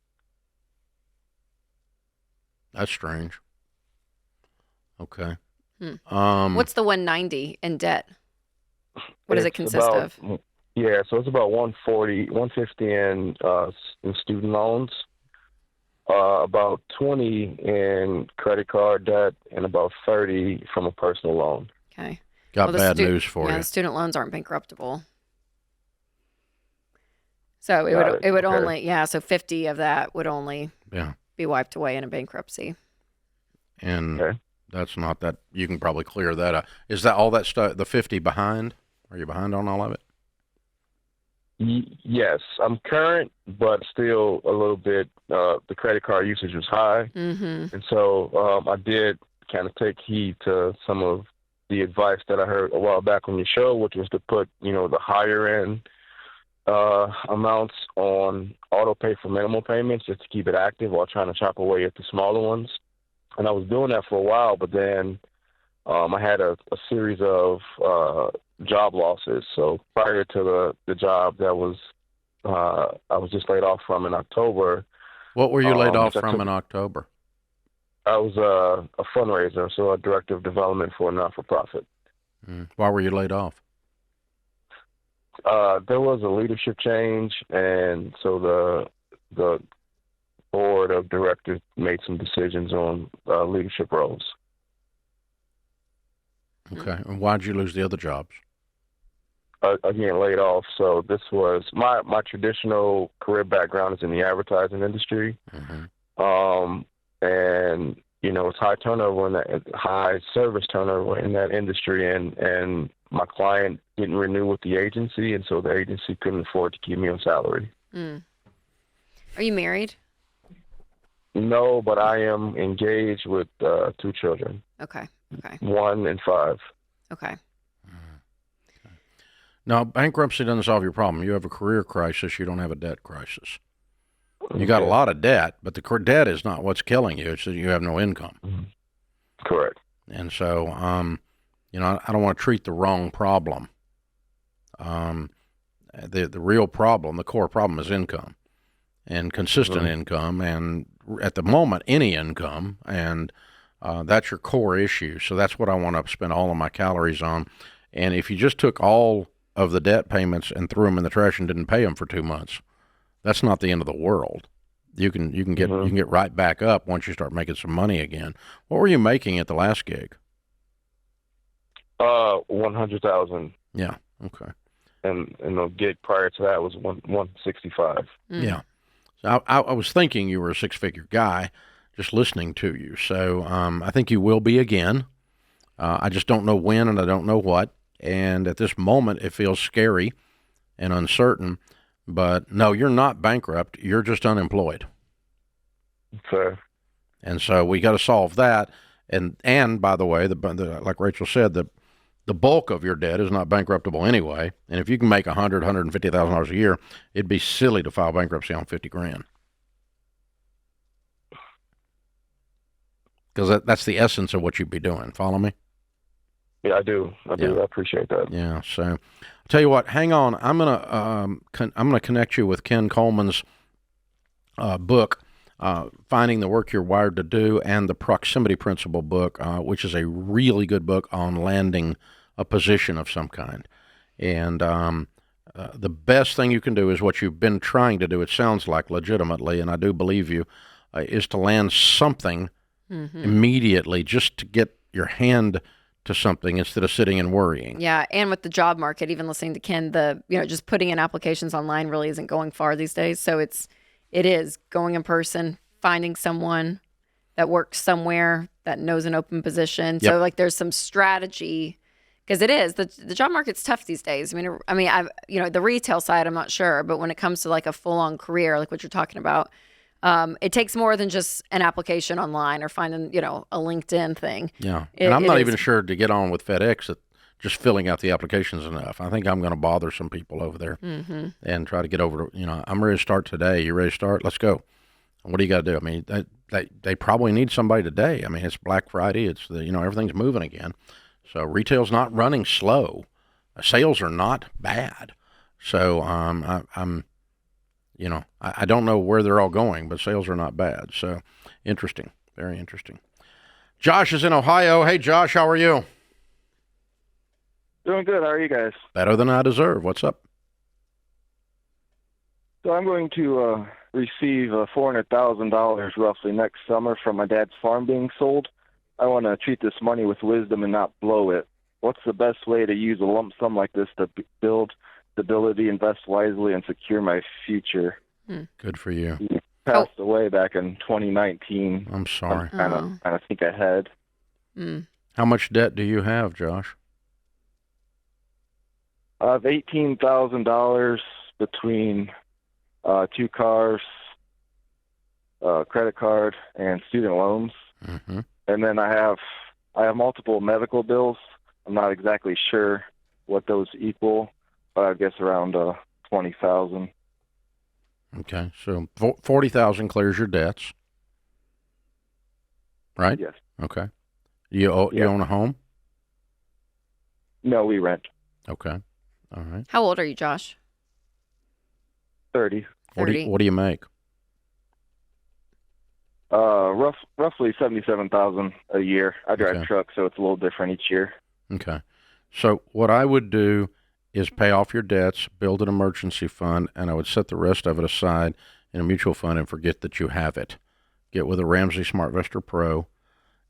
That's strange. Okay. What's the 190 in debt? What does it consist of? Yeah, so it's about 150 in student loans, about 20 in credit card debt, and about 30 from a personal loan. Okay. Got bad news for you. Yeah, student loans aren't bankruptable. So it would only, so 50 of that would only be wiped away in a bankruptcy. And that's not that, you can probably clear that up. Is that all that stuff, the 50 behind? Are you behind on all of it? Yes, I'm current, but still a little bit, the credit card usage was high. Mm-hmm. And so I did kind of take heed to some of the advice that I heard a while back on your show, which was to put, the higher end amounts on auto pay for minimal payments just to keep it active while trying to chop away at the smaller ones. And I was doing that for a while, but then I had a series of job losses. So prior to the job that was I was just laid off from in October. What were you laid off from in October? I was a fundraiser, so a director of development for a not-for-profit. Why were you laid off? There was a leadership change, and so the board of directors made some decisions on leadership roles. Okay, and why did you lose the other jobs? Again, laid off. So this was my traditional career background is in the advertising industry, and it's high turnover in that, high service turnover in that industry, and my client didn't renew with the agency, and so the agency couldn't afford to keep me on salary. Are you married? No, but I am engaged with 2 children. Okay. 1 and 5. Okay. Now, bankruptcy doesn't solve your problem. You have a career crisis. You don't have a debt crisis. You got a lot of debt, but the debt is not what's killing you. It's that you have no income. Correct. And so, I don't want to treat the wrong problem. The real problem, the core problem, is income, and consistent income, and at the moment, any income, and that's your core issue. So that's what I want to spend all of my calories on. And if you just took all of the debt payments and threw them in the trash and didn't pay them for 2 months, that's not the end of the world. You can get right back up once you start making some money again. What were you making at the last gig? 100,000. Yeah. Okay. And the gig prior to that was 165. Yeah. So I was thinking you were a 6-figure guy just listening to you. So I think you will be again. I just don't know when, and I don't know what. And at this moment, it feels scary and uncertain. But no, you're not bankrupt. You're just unemployed. Fair. And so we got to solve that. And by the way, like Rachel said, the bulk of your debt is not bankruptable anyway. And if you can make $150,000 a year, it'd be silly to file bankruptcy on $50,000. Because that's the essence of what you'd be doing. Follow me? Yeah, I do. I appreciate that. Yeah. So, I'll tell you what. Hang on. I'm gonna connect you with Ken Coleman's book, Finding the Work You're Wired to Do, and the Proximity Principle book, which is a really good book on landing a position of some kind. And the best thing you can do is what you've been trying to do. It sounds like legitimately, and I do believe you, is to land something immediately, just to get your hand to something instead of sitting and worrying. Yeah, and with the job market, even listening to Ken, just putting in applications online really isn't going far these days. So it is going in person, finding someone that works somewhere that knows an open position. Yep. So like there's some strategy, because it is the job market's tough these days. The retail side, I'm not sure, but when it comes to like a full on career, like what you're talking about, it takes more than just an application online or finding, a LinkedIn thing. Yeah. And I'm not even sure to get on with FedEx that just filling out the applications enough. I think I'm going to bother some people over there and try to get over to, I'm ready to start today. You ready to start? Let's go. What do you got to do? I mean, they probably need somebody today. I mean, it's Black Friday. It's everything's moving again. So retail's not running slow. Sales are not bad. So I don't know where they're all going, but sales are not bad. So interesting, very interesting. Josh is in Ohio. Hey, Josh, how are you? Doing good. How are you guys? Better than I deserve. What's up? So I'm going to receive $400,000 roughly next summer from my dad's farm being sold. I want to treat this money with wisdom and not blow it. What's the best way to use a lump sum like this to build stability, invest wisely, and secure my future? Good for you. He passed away back in 2019. I'm sorry. I'm trying to think ahead. How much debt do you have, Josh? I have $18,000 between 2 cars, credit card, and student loans. And then I have multiple medical bills. I'm not exactly sure what those equal, but I guess around 20,000. Okay, so 40,000 clears your debts, right? Yes. Okay. You own a home? No, we rent. Okay. All right. How old are you, Josh? 30. What do you make? Roughly 77,000 a year. I drive trucks, so it's a little different each year. Okay. So what I would do is pay off your debts, build an emergency fund, and I would set the rest of it aside in a mutual fund and forget that you have it. Get with a Ramsey SmartVestor Pro,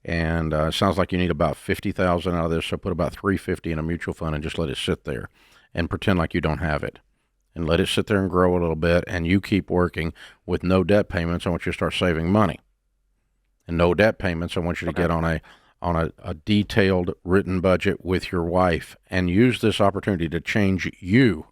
and it sounds like you need about $50,000 out of this, so put about $350 in a mutual fund and just let it sit there and pretend like you don't have it. And let it sit there and grow a little bit, and you keep working with no debt payments. I want you to start saving money. And no debt payments, I want you to get on a detailed written budget with your wife and use this opportunity to change you,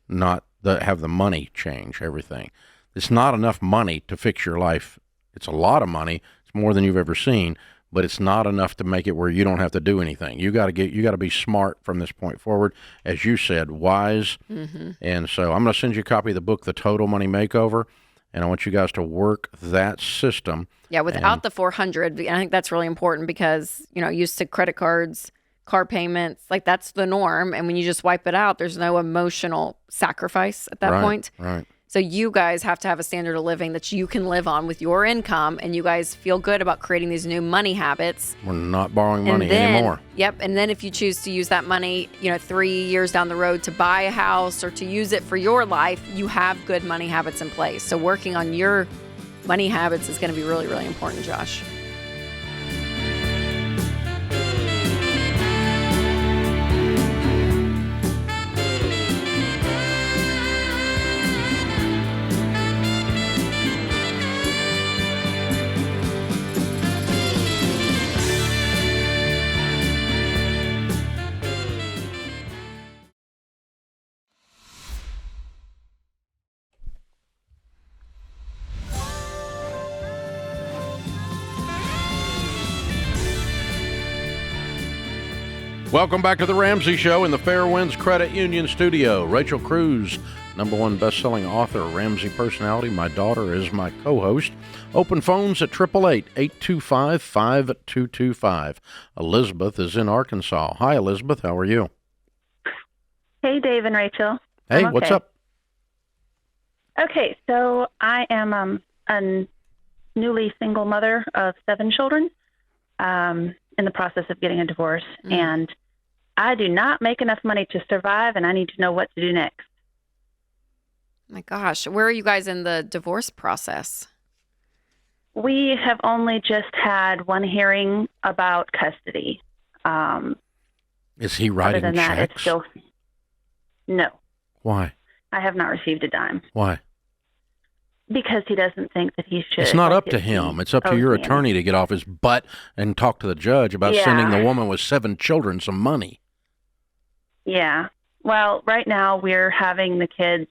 not have the money change everything. It's not enough money to fix your life. It's a lot of money. It's more than you've ever seen, but it's not enough to make it where you don't have to do anything. You got to be smart from this point forward, as you said, wise. Mm-hmm. And so I'm going to send you a copy of the book, The Total Money Makeover, and I want you guys to work that system. Yeah, without the 400, I think that's really important because, used to credit cards, car payments, like that's the norm. And when you just wipe it out, there's no emotional sacrifice at that point. Right. So you guys have to have a standard of living that you can live on with your income, and you guys feel good about creating these new money habits. We're not borrowing money anymore. Yep. And then if you choose to use that money, 3 years down the road to buy a house or to use it for your life, you have good money habits in place. So working on your money habits is going to be really, really important, Josh. Welcome back to the Ramsey Show in the Fairwinds Credit Union studio. Rachel Cruze, #1 best-selling author, Ramsey personality. My daughter is my co-host. Open phones at 888-825-5225. Elizabeth is in Arkansas. Hi, Elizabeth. How are you? Hey, Dave and Rachel. Hey, what's up? Okay, so I am a newly single mother of 7 children, in the process of getting a divorce, and I do not make enough money to survive, and I need to know what to do next. My gosh, where are you guys in the divorce process? We have only just had one hearing about custody. Is he writing other than checks? That, it's still no. Why? I have not received a dime. Why? Because he doesn't think that he should. It's not up to him. It's up to your attorney to get off his butt and talk to the judge about sending the woman with 7 children some money. Yeah. Well, right now we're having the kids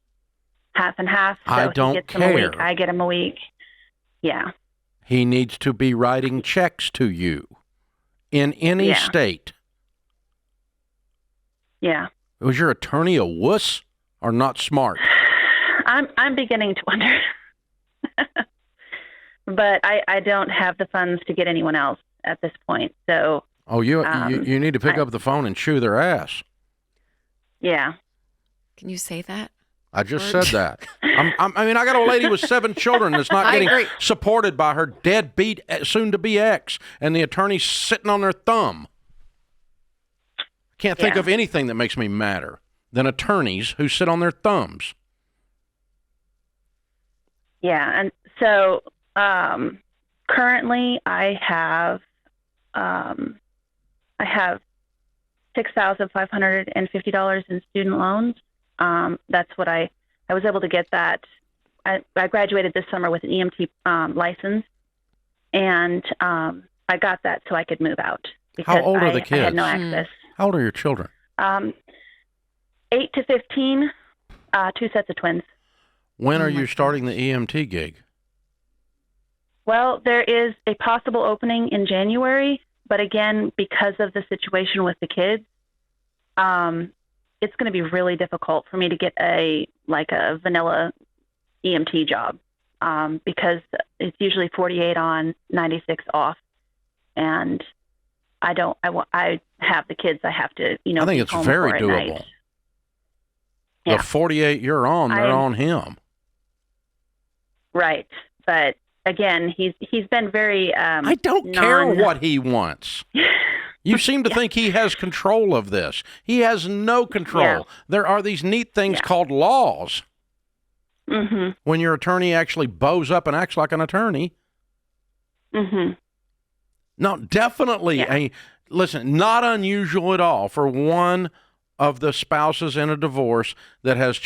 half and half. So I don't he gets care. Them a week, I get him a week. Yeah. He needs to be writing checks to you in any state. Yeah. Was your attorney a wuss or not smart? I'm beginning to wonder. But I don't have the funds to get anyone else at this point. So you need to pick up the phone and chew their ass. Yeah. Can you say that? I just said that. I got a lady with 7 children that's not getting supported by her deadbeat soon-to-be ex, and the attorney's sitting on their thumb. Can't think of anything that makes me madder than attorneys who sit on their thumbs. Yeah, and so currently I have $6,550 in student loans. That's what I was able to get that. I graduated this summer with an EMT license, and I got that so I could move out. Because How old are the kids? I had no access. How old are your children? 8 to 15, 2 sets of twins. When are you starting the EMT gig? Well, there is a possible opening in January, but again, because of the situation with the kids, it's going to be really difficult for me to get a vanilla EMT job because it's usually 48 on, 96 off, and I have the kids. I have to, I think it's very doable. Yeah. The 48 you're on, they're on him. Right, but again, he's been very. I don't care what he wants. You seem to think he has control of this. He has no control. Yeah. There are these neat things called laws. Mm-hmm. When your attorney actually bows up and acts like an attorney. Mm-hmm. No, definitely. Listen, not unusual at all for one of the spouses in a divorce that has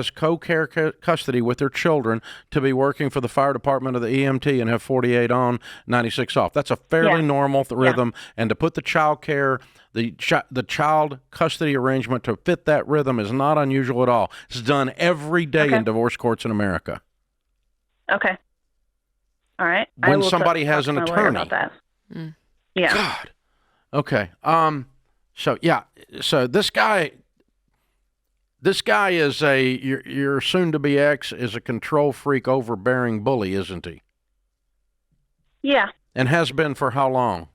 co-care custody with their children to be working for the fire department of the EMT and have 48 on, 96 off. That's a fairly normal rhythm. And to put the child care, the child custody arrangement to fit that rhythm is not unusual at all. It's done every day in divorce courts in America. Okay. All right. When somebody has an talk to my lawyer attorney. about that. Yeah. God. Okay. So this guy is your soon-to-be ex is a control freak, overbearing bully, isn't he? Yeah. And has been for how long?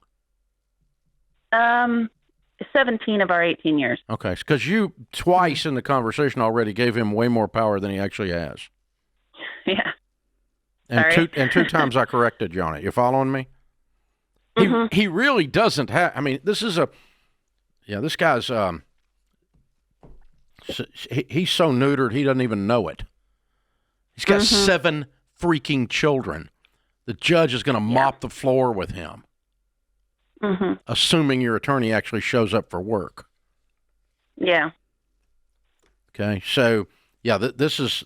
17 of our 18 years. Okay, because you twice in the conversation already gave him way more power than he actually has. Yeah. And Sorry. two times I corrected you on it. You following me? He really doesn't have. I mean, this guy's he's so neutered he doesn't even know it. He's got 7 freaking children. The judge is going to mop the floor with him. Assuming your attorney actually shows up for work. Yeah. Okay, so this is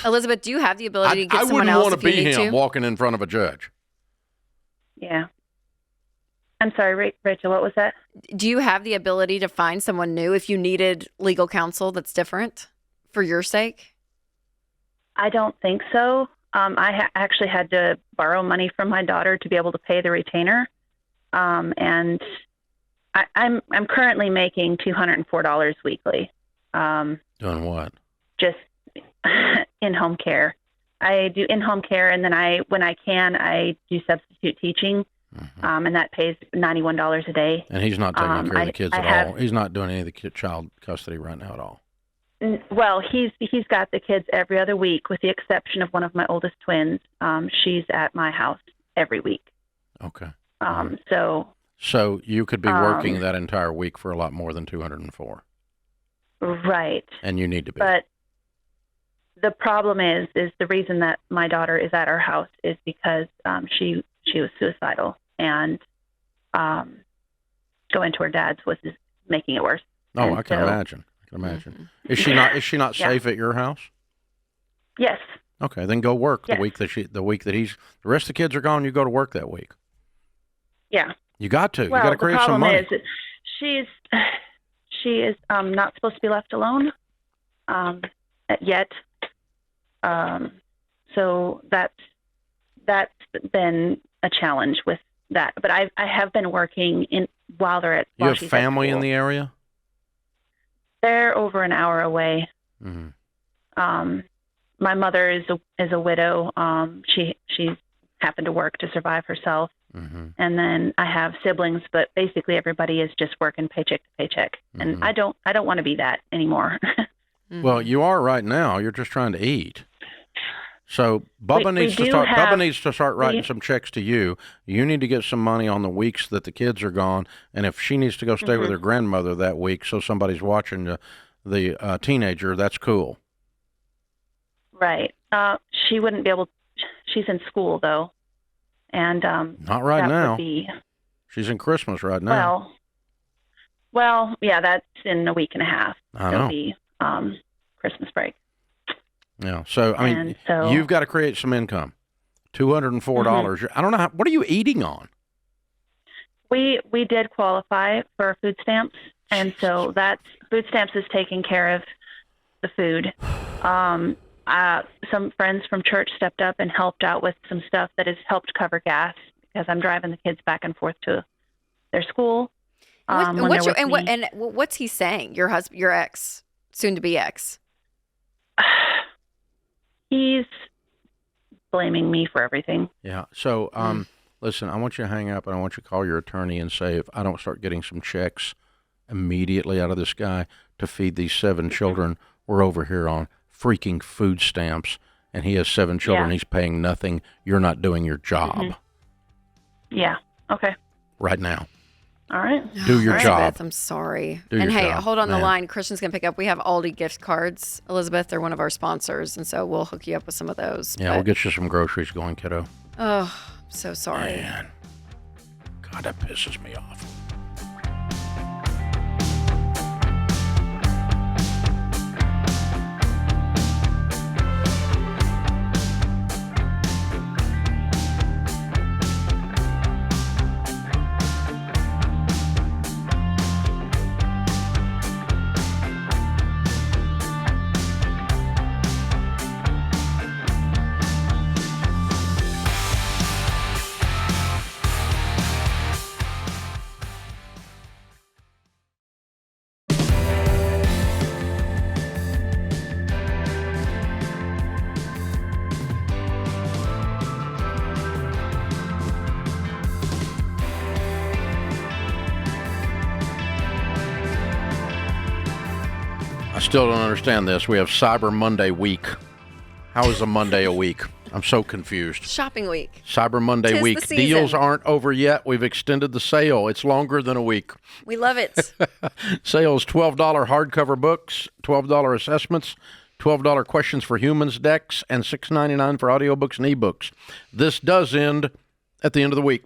Elizabeth, do you have the ability to get I someone wouldn't else want if to you be need him to? walking in front of a judge. Yeah. I'm sorry, Rachel, what was that? Do you have the ability to find someone new if you needed legal counsel that's different for your sake? I don't think so. I actually had to borrow money from my daughter to be able to pay the retainer. And I'm currently making $204 weekly. Doing what? Just in-home care. I do in-home care, and then when I can, I do substitute teaching, and that pays $91 a day. And he's not taking care of the kids at all. He's not doing any of the child custody right now at all. Well, he's got the kids every other week, with the exception of one of my oldest twins. She's at my house every week. Okay. So you could be working that entire week for a lot more than 204. Right. And you need to be. But the problem is the reason that my daughter is at our house is because she was suicidal, and going to her dad's was just making it worse. Oh, and I can imagine. Is she not safe at your house? Yes. Okay, then go work Yes. the rest of the kids are gone. You go to work that week. Yeah. You got to. Well, you got to create some money. The problem is she is not supposed to be left alone yet. So that's been a challenge with that. But I have been working while they're at. You have family in the area? They're over an hour away. My mother is a widow. She happened to work to survive herself. And then I have siblings, but basically everybody is just working paycheck to paycheck. And I don't want to be that anymore. Well, you are right now. You're just trying to eat. So Bubba needs to start writing some checks to you. You need to get some money on the weeks that the kids are gone, and if she needs to go stay with her grandmother that week, so somebody's watching the teenager, that's cool. Right. She wouldn't be able. She's in school though, and not right that now. Would be, she's in Christmas right now. Well, yeah, that's in a week and a half. I know. It'll be Christmas break. Yeah. So I mean, you've got to create some income. $204. I don't know what are you eating on? We did qualify for food stamps, and so that's food stamps is taking care of the food. Some friends from church stepped up and helped out with some stuff that has helped cover gas because I'm driving the kids back and forth to their school. What's he saying? Your husband, your ex, soon to be ex. He's blaming me for everything. Yeah. So, listen, I want you to hang up and I want you to call your attorney and say, if I don't start getting some checks immediately out of this guy to feed these 7 children, we're over here on freaking food stamps, and he has 7 children. Yeah. He's paying nothing. You're not doing your job. Yeah. Okay. Right now. All right. Do your job. Beth, I'm sorry. And hey, job, hold on man. the line. Christian's going to pick up. We have Aldi gift cards. Elizabeth, they're one of our sponsors, and so we'll hook you up with some of those. Yeah, we'll get you some groceries going, kiddo. Oh, I'm so sorry. Man. God, that pisses me off. Still don't understand this. We have Cyber Monday week. How is a Monday a week? I'm so confused. Shopping week. Cyber Monday 'Tis week. the season. Deals aren't over yet. We've extended the sale. It's longer than a week. We love it. Sales, $12 hardcover books, $12 assessments, $12 questions for humans decks, and $6.99 for audiobooks and ebooks. This does end at the end of the week.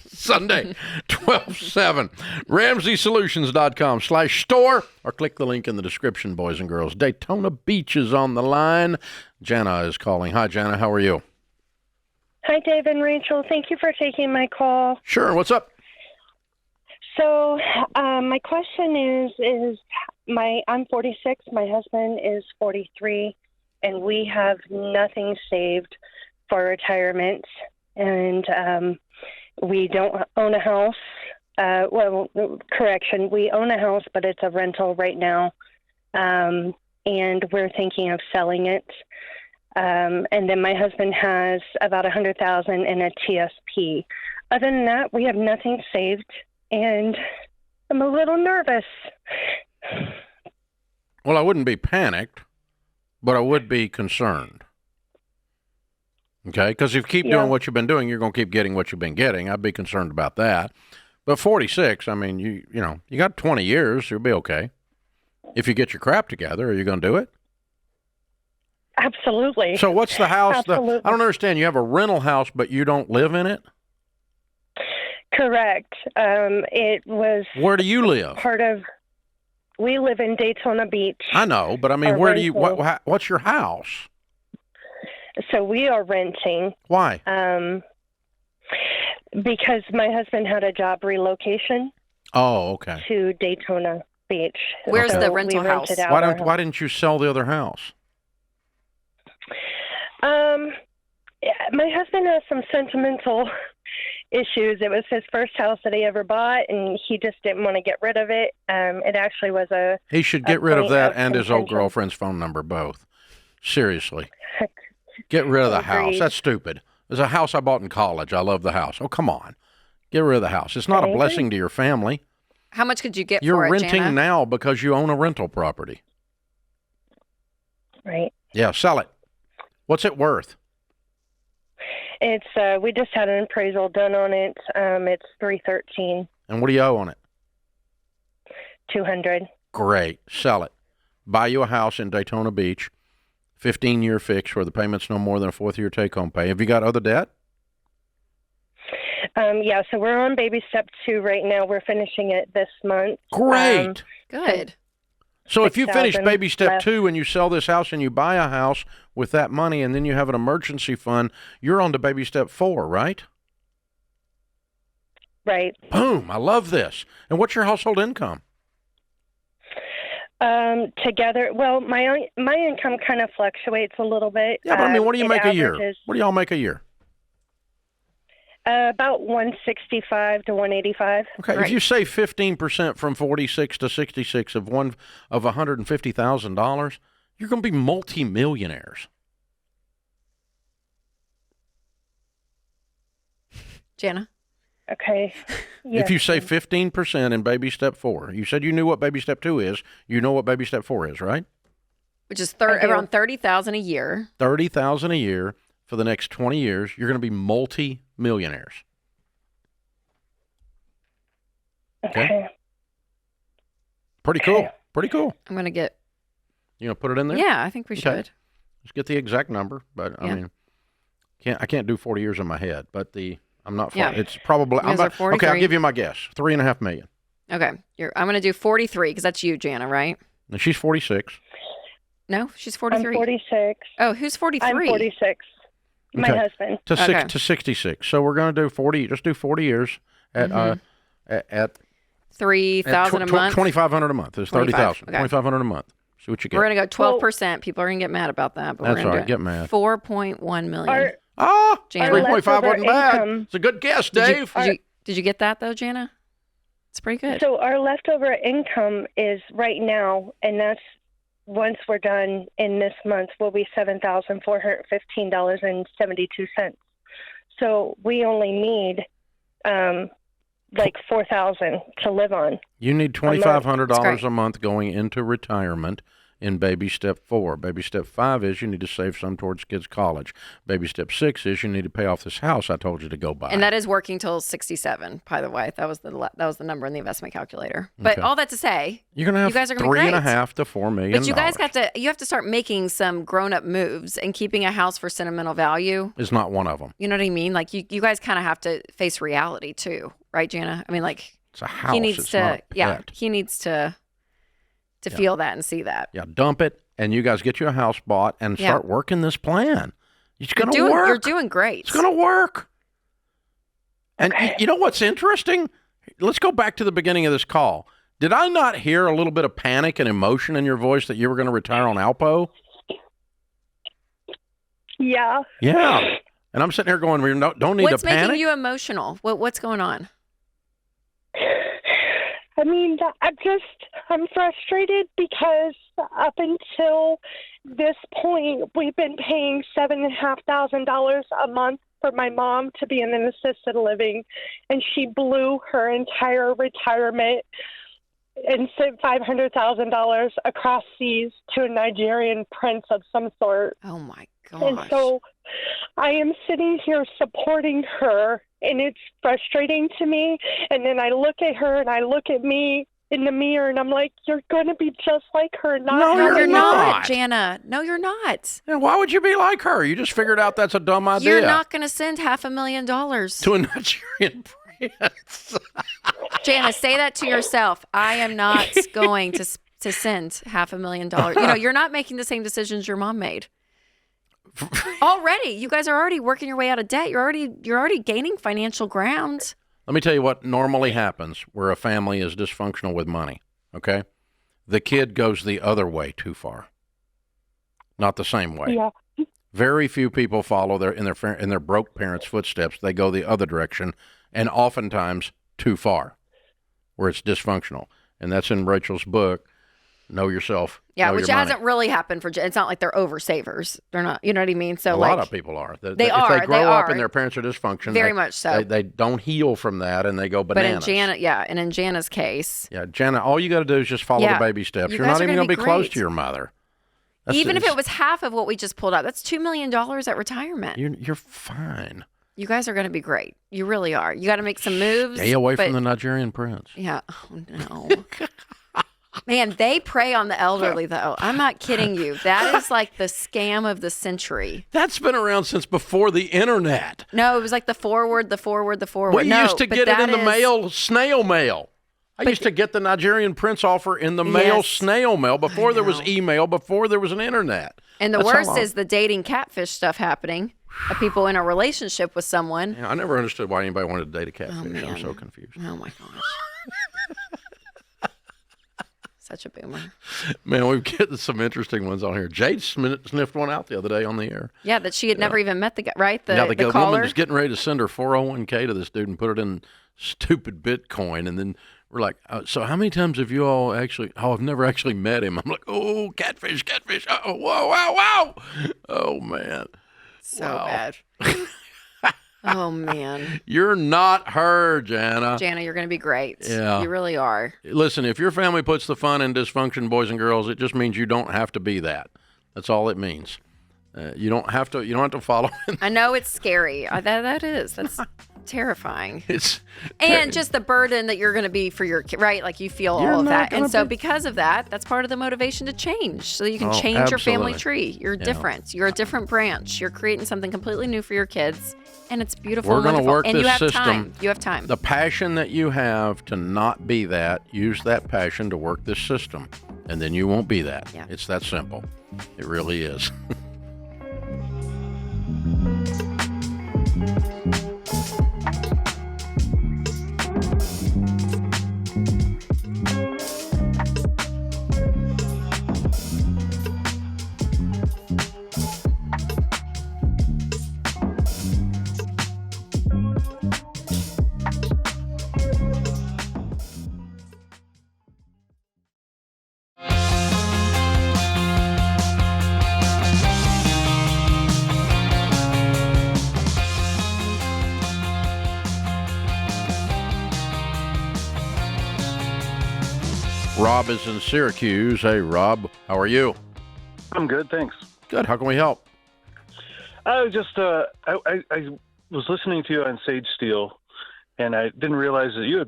Sunday, 12/7. RamseySolutions.com/store, or click the link in the description, boys and girls. Daytona Beach is on the line. Jana is calling. Hi, Jana. How are you? Hi, Dave and Rachel. Thank you for taking my call. Sure. What's up? So, my question is I'm 46, my husband is 43, and we have nothing saved for retirement. And we don't own a house. We own a house, but it's a rental right now. And we're thinking of selling it. And then my husband has about $100,000 in a TSP. Other than that, we have nothing saved, and I'm a little nervous. Well, I wouldn't be panicked, but I would be concerned. Okay, because if you keep doing what you've been doing, you're going to keep getting what you've been getting. I'd be concerned about that. But 46, I mean, you got 20 years, you'll be okay. If you get your crap together, are you going to do it? Absolutely. So what's the house? Absolutely. I don't understand. You have a rental house, but you don't live in it? Correct. It was... Where do you live? We live in Daytona Beach. I know, but I mean, where do you... what's your house? So we are renting. Why? Because my husband had a job relocation. Oh, okay. To Daytona Beach. Where's So the rental we house? rented out Why didn't you sell the other house? My husband has some sentimental issues. It was his first house that he ever bought, and he just didn't want to get rid of it. It actually was He should get rid of that and his old contention. girlfriend's phone number, both. Seriously. Get rid of the house. Agreed. That's stupid. There's a house I bought in college. I love the house. Oh, come on. Get rid of the house. It's not a blessing to your family. How much could you get You're for it, renting Jana? now because you own a rental property. Right. Yeah, sell it. What's it worth? It's we just had an appraisal done on it. It's $313. And what do you owe on it? $200. Great. Sell it. Buy you a house in Daytona Beach, 15-year fix where the payment's no more than a fourth-year take-home pay. Have you got other debt? Yeah, so we're on baby step 2 right now. We're finishing it this month. Great. Good. So if you finish 6,000 baby step left. 2 and you sell this house and you buy a house with that money and then you have an emergency fund, you're on to baby step 4, right? Right. Boom. I love this. And what's your household income? Together, well, my income kind of fluctuates a little bit. Yeah, but I mean, what do you it make a year? averages, What do y'all make a year? About 165 to 185. Okay, if you save 15% from 46 to 66 of $150,000, you're going to be multimillionaires. Jana? Okay. If you save 15% in baby step 4, you said you knew what baby step 2 is. You know what baby step 4 is, right? Which is around $30,000 a year. $30,000 a year for the next 20 years. You're going to be multi-millionaires. Okay. Pretty cool. Pretty cool. I'm going to get... You know, put it in there? Yeah, I think we should. Let's get the exact number, but I mean, I can't do 40 years in my head, but I'm not far. Yeah. It's probably, You guys are 43. okay, I'll give you my guess. $3.5 million. Okay. I'm going to do 43 because that's you, Jana, right? And she's 46. No, she's 43. I'm 46. Oh, who's 43? I'm 46. My Okay. husband. To 66. So we're going to do 40, just do 40 years at, at $3,000 a month. $2,500 a month. It's 30,000. Okay. $2,500 a month. See what you get. We're going to go 12%. People are going to get mad about that. But That's we're gonna all right. do it. Get mad. 4.1 million. Jana. 3.5 wasn't bad. It's a good guess, Dave. Did you get that, though, Jana? It's pretty good. So our leftover income is right now, and that's once we're done in this month, will be $7,415.72. So we only need like $4,000 to live on. You need $2,500 That's a month going into retirement in baby step 4. Baby step 5 is you need to save some towards kids' college. Baby step 6 is you need to pay off this house I told you to go buy. And that is working till 67, by the way. That was the number in the investment calculator. But all that to say, you're going to have you guys are gonna be great. $3.5 to $4 million. But you guys you have to start making some grown-up moves, and keeping a house for sentimental value is not one of them. You know what I mean? Like you guys kind of have to face reality too, right, Jana? I mean, like it's a house. He needs it's to, not a pet. He needs to feel that and see that. Yeah, dump it, and you guys get you a house bought and start working this plan. It's going to work. You're doing great. It's going to work. And you know what's interesting? Let's go back to the beginning of this call. Did I not hear a little bit of panic and emotion in your voice that you were going to retire on Alpo? Yeah. Yeah. And I'm sitting here going, we don't need to panic. What's making you emotional? What's going on? I mean, I'm frustrated because up until this point, we've been paying $7,500 a month for my mom to be in an assisted living, and she blew her entire retirement and sent $500,000 across seas to a Nigerian prince of some sort. Oh my gosh. And so I am sitting here supporting her, and it's frustrating to me. And then I look at her and I look at me in the mirror, and I'm like, you're going to be just like her. No, you're not, Jana. No, you're not. And why would you be like her? You just figured out that's a dumb idea. You're not going to send $500,000 to a Nigerian prince. Jana, say that to yourself. I am not going to send $500,000. You know, you're not making the same decisions your mom made. Already, you guys are already working your way out of debt. You're already gaining financial ground. Let me tell you what normally happens where a family is dysfunctional with money, okay? The kid goes the other way too far. Not the same way. Yeah. Very few people follow in their broke parents' footsteps. They go the other direction, and oftentimes too far, where it's dysfunctional. And that's in Rachel's book, Know Yourself. Yeah, Know which Your Money. hasn't really happened for. It's not like they're oversavers. They're not. You know what I mean? So a lot of people are. They if they grow up and their parents are dysfunctional, very much so. They don't heal from that, and they go bananas. But in Jana's case, Jana, all you got to do is just follow the baby steps. You're not even going to be close to your mother. Even if it was half of what we just pulled out, that's $2 million at retirement. You're fine. You guys are going to be great. You really are. You got to make some moves. Stay away from the Nigerian prince. Yeah. Oh no. Man, they prey on the elderly, though. I'm not kidding you. That is like the scam of the century. That's been around since before the internet. No, it was like the forward. We used to get it in the mail, snail mail. I used to get the Nigerian prince offer in the mail, snail mail, before there was email, before there was an internet. And the worst is the dating catfish stuff happening. Of people in a relationship with someone. Yeah, I never understood why anybody wanted to date a catfish. I'm so confused. Oh, my gosh. Such a boomer. Man, we've getting some interesting ones on here. Jade sniffed one out the other day on the air. Yeah, that she had never even met the guy, right? The caller. woman was getting ready to send her 401k to this dude and put it in stupid Bitcoin. And then we're like, so how many times have you all actually, I've never actually met him. I'm like, oh, catfish. Oh, whoa. Oh, man. So bad. Oh, man. You're not her, Jana. Jana, you're going to be great. Yeah. You really are. Listen, if your family puts the fun in dysfunction, boys and girls, it just means you don't have to be that. That's all it means. You don't have to follow. I know it's scary. That's terrifying. It's and just the burden that you're going to be for your kid, right? Like you feel all of that. And so because of that, that's part of the motivation to change. So you can change your family tree. You're different. You're a different branch. You're creating something completely new for your kids. And it's beautiful. We're going to work and this you have system. Time. You have time. The passion that you have to not be that, use that passion to work this system. And then you won't be that. Yeah. It's that simple. It really is. Rob is in Syracuse. Hey, Rob, how are you? I'm good, thanks. Good. How can we help? I was just I was listening to you on Sage Steel, and I didn't realize that you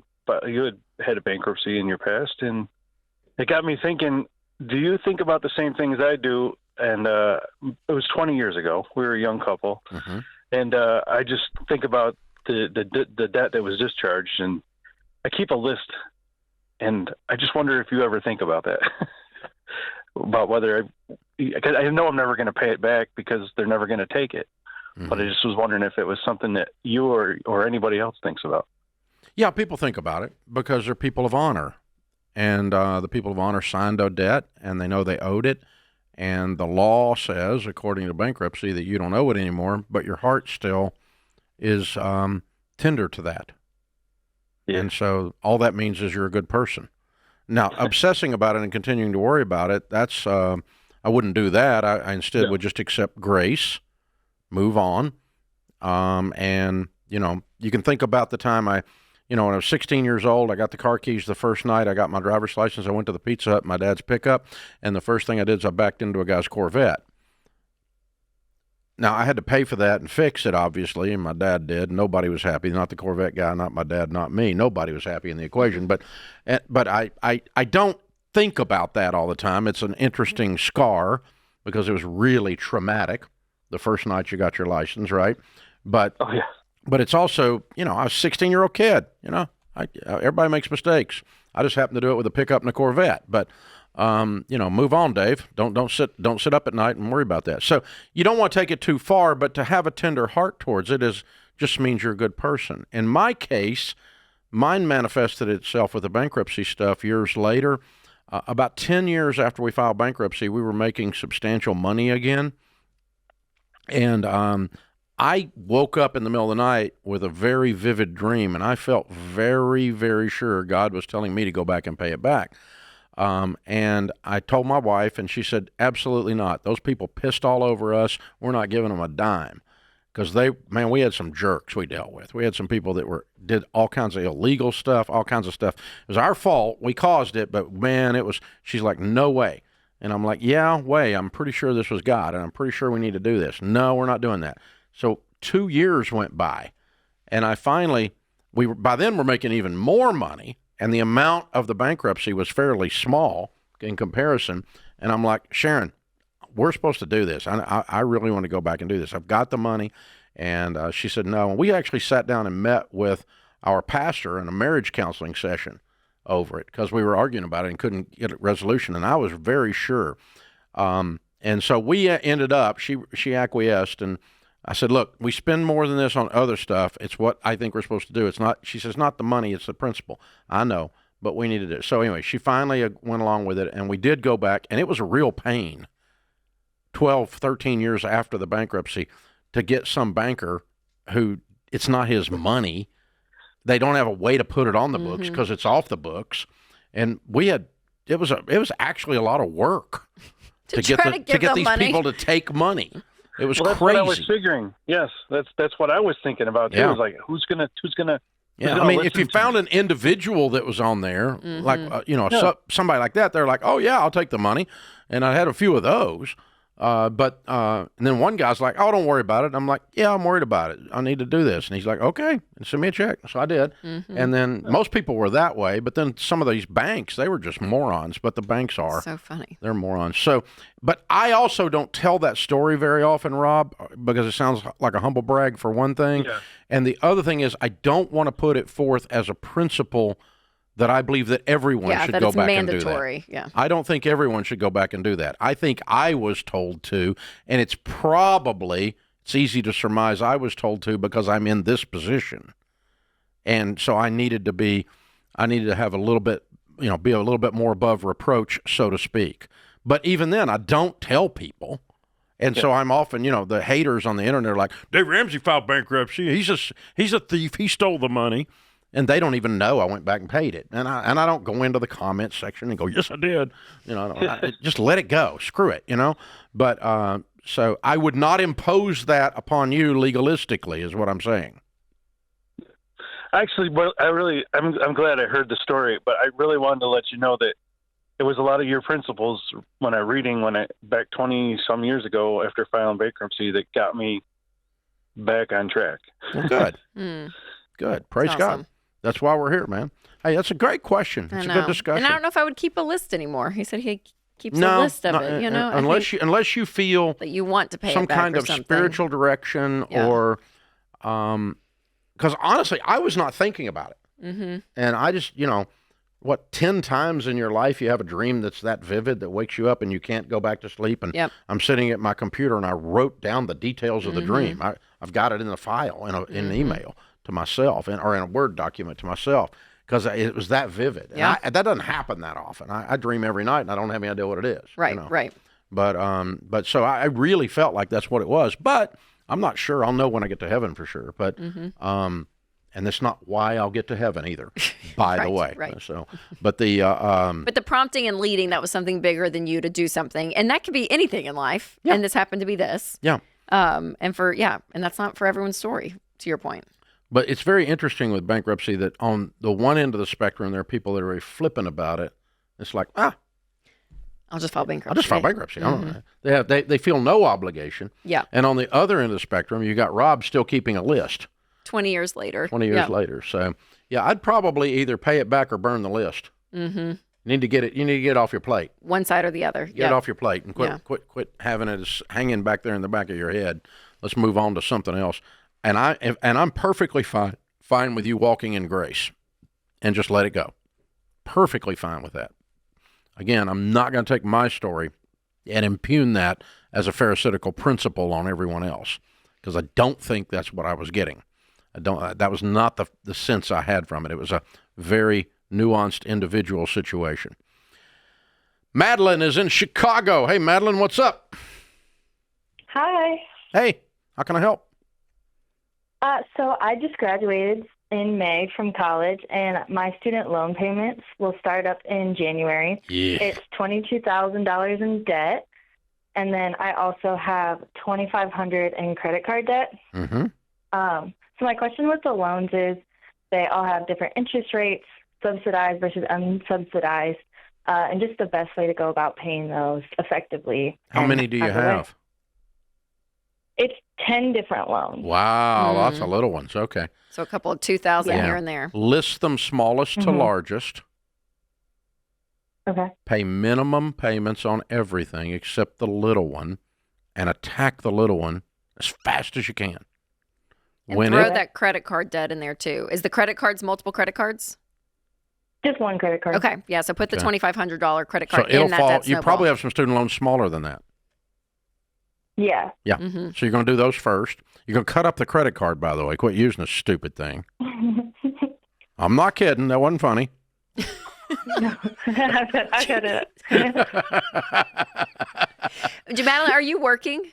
had a bankruptcy in your past, and it got me thinking. Do you think about the same things I do? And it was 20 years ago. We were a young couple, and I just think about the debt that was discharged, and I keep a list, and I just wonder if you ever think about that, about whether because I know I'm never going to pay it back because they're never going to take it. But I just was wondering if it was something that you or anybody else thinks about. Yeah, people think about it because they're people of honor. And the people of honor signed a debt, and they know they owed it. And the law says, according to bankruptcy, that you don't owe it anymore, but your heart still is tender to that. Yeah. And so all that means is you're a good person. Now, obsessing about it and continuing to worry about it, that's I wouldn't do that. I instead would just accept grace, move on. And, you can think about the time when I was 16 years old, I got the car keys the first night. I got my driver's license. I went to the Pizza Hut, my dad's pickup, and the first thing I did is I backed into a guy's Corvette. Now, I had to pay for that and fix it, obviously, and my dad did. Nobody was happy. Not the Corvette guy, not my dad, not me. Nobody was happy in the equation. But I don't think about that all the time. It's an interesting scar because it was really traumatic the first night you got your license, right? But But it's also, I was a 16-year-old kid. Everybody makes mistakes. I just happened to do it with a pickup and a Corvette. But, move on, Dave. Don't sit up at night and worry about that. So you don't want to take it too far, but to have a tender heart towards it just means you're a good person. In my case, mine manifested itself with the bankruptcy stuff years later. About 10 years after we filed bankruptcy, we were making substantial money again. And I woke up in the middle of the night with a very vivid dream, and I felt very, very sure God was telling me to go back and pay it back. And I told my wife, and she said, absolutely not. Those people pissed all over us. We're not giving them a dime. Because we had some jerks we dealt with. We had some people that did all kinds of illegal stuff, all kinds of stuff. It was our fault. We caused it, but man, she's like, no way. And I'm like, yeah, way. I'm pretty sure this was God, and I'm pretty sure we need to do this. No, we're not doing that. So 2 years went by, and I finally, by then we're making even more money, and the amount of the bankruptcy was fairly small in comparison. And I'm like, Sharon, we're supposed to do this. I really want to go back and do this. I've got the money. And she said no. And we actually sat down and met with our pastor in a marriage counseling session over it because we were arguing about it and couldn't get a resolution. And I was very sure. And so we ended up, she acquiesced, and I said, look, we spend more than this on other stuff. It's what I think we're supposed to do. It's not, she says, not the money, it's the principle. I know, but we need to do it. So anyway, she finally went along with it, and we did go back, and it was a real pain 12, 13 years after the bankruptcy to get some banker who it's not his money. They don't have a way to put it on the books because it's off the books. And it was actually a lot of work to get these people to take money. It was that's crazy. What I was figuring. Yes, that's what I was thinking about too. Yeah. It was like, who's gonna? Yeah, I mean, if you found an individual that was on there, like somebody like that, they're like, oh yeah, I'll take the money, and I had a few of those. But and then one guy's like, oh, don't worry about it. I'm like, yeah, I'm worried about it. I need to do this. And he's like, okay, send me a check. So I did. And then most people were that way. But then some of these banks, they were just morons. But the banks are. So funny. They're morons. So, but I also don't tell that story very often, Rob, because it sounds like a humble brag for one thing. Yeah. And the other thing is I don't want to put it forth as a principle that I believe that everyone should go back and do that. Yeah. I don't think everyone should go back and do that. I think I was told to, and it's easy to surmise I was told to because I'm in this position. And so I needed to have a little bit, be a little bit more above reproach, so to speak. But even then, I don't tell people. And so I'm often, the haters on the internet are like, Dave Ramsey filed bankruptcy. He's a thief. He stole the money. And they don't even know I went back and paid it. And I don't go into the comments section and go, yes, I did. Just let it go. Screw it, But so I would not impose that upon you legalistically is what I'm saying. Actually, I'm glad I heard the story, but I really wanted to let you know that it was a lot of your principles when I back 20 some years ago after filing bankruptcy that got me back on track. Well, good. Good. Praise God. That's why we're here, man. Hey, that's a great question. It's a good discussion. And I don't know if I would keep a list anymore. He said he keeps a list of it, you know. Unless you feel that you want to pay some it back kind or of something. spiritual direction or because honestly, I was not thinking about it. Mm-hmm. And I just, 10 times in your life you have a dream that's that vivid that wakes you up and you can't go back to sleep. And I'm sitting at my computer and I wrote down the details of the dream. I've got it in the file, in an email to myself or in a Word document to myself because it was that vivid. Yeah. And that doesn't happen that often. I dream every night and I don't have any idea what it is. Right, right. But so I really felt like that's what it was. But I'm not sure. I'll know when I get to heaven for sure. But and that's not why I'll get to heaven either, by the way. Right. So, but the but the prompting and leading, that was something bigger than you to do something, and that could be anything in life. Yeah. And this happened to be this. Yeah. And that's not for everyone's story. To your point. But it's very interesting with bankruptcy that on the one end of the spectrum, there are people that are very flippant about it. It's like, I'll just file bankruptcy. I'll just file bankruptcy. I don't know. They feel no obligation. Yeah. And on the other end of the spectrum, you got Rob still keeping a list. 20 years later. 20 years later. So, yeah, I'd probably either pay it back or burn the list. Mm-hmm. You need to get it off your plate. One side or the other. Get it off your plate and quit having it as hanging back there in the back of your head. Let's move on to something else. And I'm perfectly fine with you walking in grace and just let it go. Perfectly fine with that. Again, I'm not going to take my story and impugn that as a pharisaical principle on everyone else because I don't think that's what I was getting. That was not the sense I had from it. It was a very nuanced individual situation. Madeline is in Chicago. Hey, Madeline, what's up? Hi. Hey, how can I help? So I just graduated in May from college, and my student loan payments will start up in January. Yeah. It's $22,000 in debt, and then I also have $2,500 in credit card debt. Mm-hmm. So my question with the loans is they all have different interest rates, subsidized versus unsubsidized, and just the best way to go about paying those effectively. How many do you have? It's 10 different loans. Wow, lots of little ones. Okay. So a couple of 2,000 here and there. List them smallest to largest. Okay. Pay minimum payments on everything except the little one and attack the little one as fast as you can. And throw that credit card debt in there too. Is the credit cards multiple credit cards? Just one credit card. Okay. Yeah. So put the $2,500 credit card so it'll in that fall. debt You snowball. probably have some student loans smaller than that. Yeah. Yeah. So you're going to do those first. You're going to cut up the credit card, by the way. Quit using this stupid thing. I'm not kidding. That wasn't funny. No, I got it. Madeline, are you working?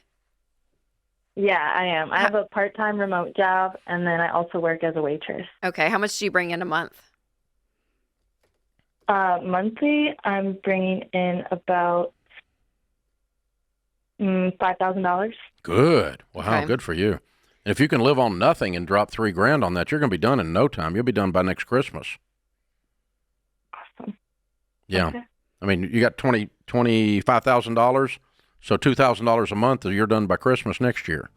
Yeah, I am. I have a part-time remote job, and then I also work as a waitress. Okay. How much do you bring in a month? Monthly, I'm bringing in about $5,000. Good. Wow. Okay. Good for you. And if you can live on nothing and drop $3,000 on that, you're going to be done in no time. You'll be done by next Christmas. Awesome. Yeah. Okay. I mean, you got $25,000, so $2,000 a month, you're done by Christmas next year.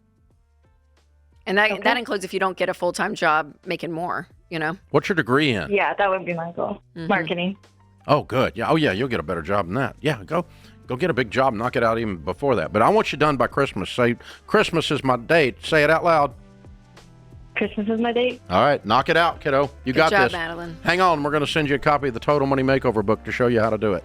And that includes if you don't get a full-time job making more, you know? What's your degree in? Yeah, that would be my goal. Marketing. Oh, good. Yeah. Oh, yeah. You'll get a better job than that. Yeah. Go get a big job. Knock it out even before that. But I want you done by Christmas. Say, Christmas is my date. Say it out loud. Christmas is my date. All right. Knock it out, kiddo. You got Good job, this. Madeline. Hang on. We're going to send you a copy of the Total Money Makeover book to show you how to do it.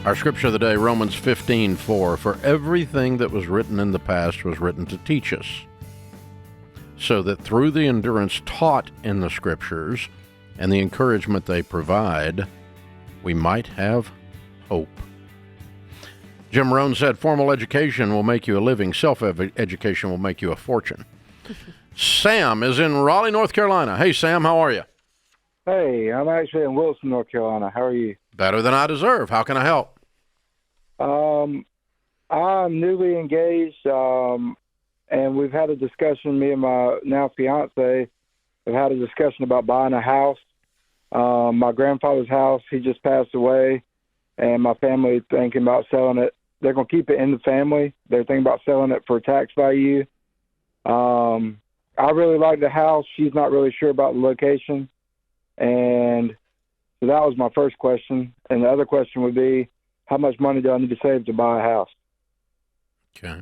Our scripture of the day, Romans 15:4. For everything that was written in the past was written to teach us, so that through the endurance taught in the scriptures and the encouragement they provide, we might have hope. Jim Rohn said, formal education will make you a living. Self-education will make you a fortune. Sam is in Raleigh, North Carolina. Hey, Sam, how are you? Hey, I'm actually in Wilson, North Carolina. How are you? Better than I deserve. How can I help? I'm newly engaged, and we've had a discussion, me and my now fiance have had a discussion about buying a house. My grandfather's house, he just passed away, and my family thinking about selling it. They're going to keep it in the family. They're thinking about selling it for tax value. I really like the house. She's not really sure about the location. And so that was my first question. And the other question would be, how much money do I need to save to buy a house? Okay.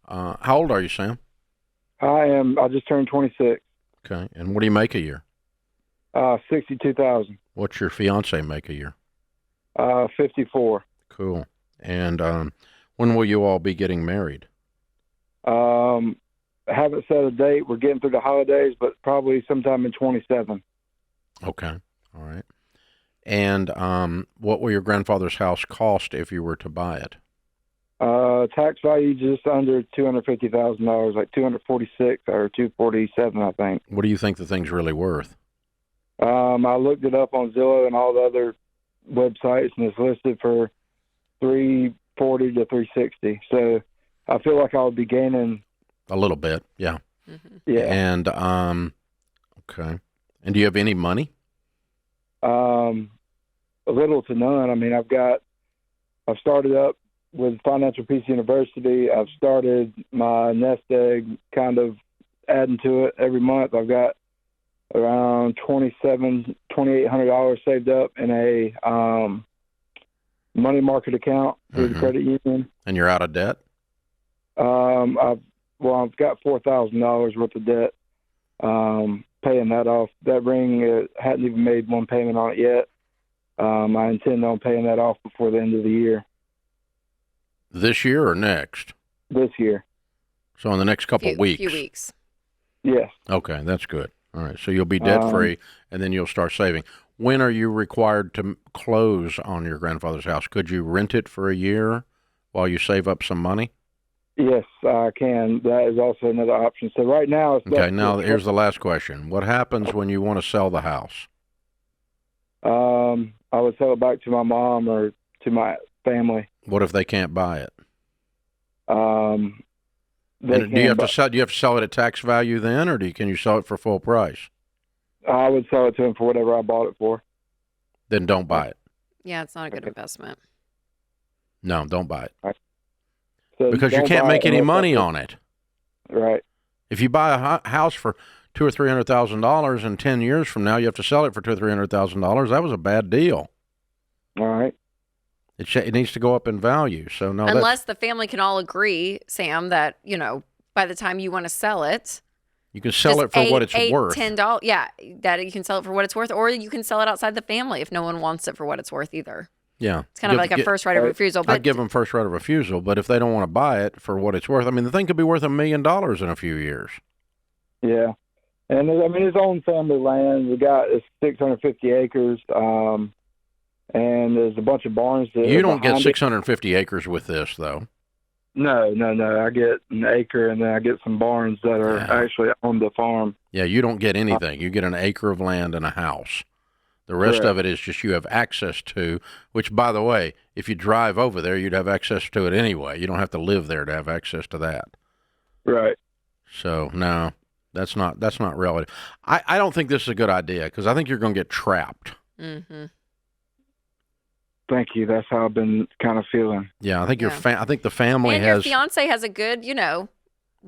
How old are you, Sam? I just turned 26. Okay. And what do you make a year? $62,000. What's your fiance make a year? 54. Cool. And when will you all be getting married? I haven't set a date. We're getting through the holidays, but probably sometime in 27. Okay. All right. And what will your grandfather's house cost if you were to buy it? Tax value just under $250,000, like $246 or $247, I think. What do you think the thing's really worth? I looked it up on Zillow and all the other websites, and it's listed for $340 to $360. So I feel like I would be gaining a little bit. Yeah. Mm-hmm. Yeah. And okay. And do you have any money? A little to none. I mean, I've started up with Financial Peace University. I've started my nest egg, kind of adding to it every month. I've got around $2,800 saved up in a money market account through the credit union. And you're out of debt? I've got $4,000 worth of debt. Paying that off. That ring hadn't even made one payment on it yet. I intend on paying that off before the end of the year. This year or next? This year. So in the next couple weeks? Few weeks. Yes. Okay, that's good. All right, so you'll be debt-free, and then you'll start saving. When are you required to close on your grandfather's house? Could you rent it for a year while you save up some money? Yes, I can. That is also another option. So right now... Okay, now here's the last question. What happens when you want to sell the house? I would sell it back to my mom or to my family. What if they can't buy it? Do you have to sell it at tax value then, or can you sell it for full price? I would sell it to them for whatever I bought it for. Then don't buy it. Yeah, it's not a good investment. No, don't buy it. Right. So because you can't make any money on it. Right. If you buy a house for $200,000 or $300,000, and 10 years from now you have to sell it for $200,000 or $300,000, that was a bad deal. All right. It needs to go up in value. So no, unless the family can all agree, Sam, that by the time you want to sell it, you can sell it for what it's worth. $10, yeah, that you can sell it for what it's worth, or you can sell it outside the family if no one wants it for what it's worth either. Yeah. It's kind of like a first right of refusal. But I'd give them first right of refusal, but if they don't want to buy it for what it's worth, I mean, the thing could be worth $1 million in a few years. Yeah. And I mean, his own family land, it's 650 acres, and there's a bunch of barns. You don't get 650 acres with this, though. No. I get an acre, and then I get some barns that are actually on the farm. Yeah, you don't get anything. You get an acre of land and a house. The rest of it is just you have access to, which, by the way, if you drive over there, you'd have access to it anyway. You don't have to live there to have access to that. Right. So, no, that's not relative. I don't think this is a good idea because I think you're going to get trapped. Mm-hmm. Thank you. That's how I've been kind of feeling. Yeah, I think I think the family and has. Your fiance has a good,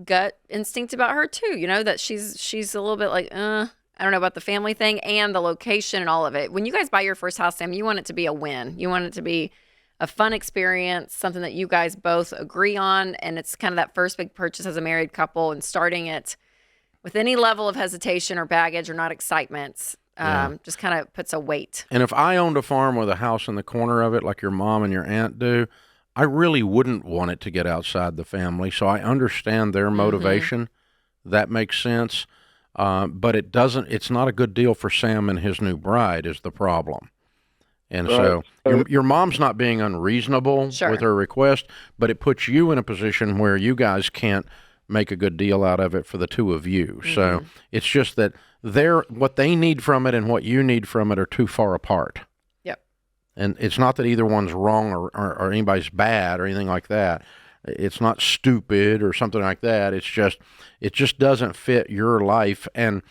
gut instinct about her too. That she's a little bit like, I don't know about the family thing and the location and all of it. When you guys buy your first house, Sam, you want it to be a win. You want it to be a fun experience, something that you guys both agree on, and it's kind of that first big purchase as a married couple, and starting it with any level of hesitation or baggage or not excitement, just kind of puts a weight. And if I owned a farm with a house in the corner of it, like your mom and your aunt do, I really wouldn't want it to get outside the family. So I understand their motivation. That makes sense. But it's not a good deal for Sam and his new bride is the problem. And so your mom's not being unreasonable with her request, but it puts you in a position where you guys can't make a good deal out of it for the two of you. So it's just that what they need from it and what you need from it are too far apart. Yep. And it's not that either one's wrong or anybody's bad or anything like that. It's not stupid or something like that. It just doesn't fit your life. And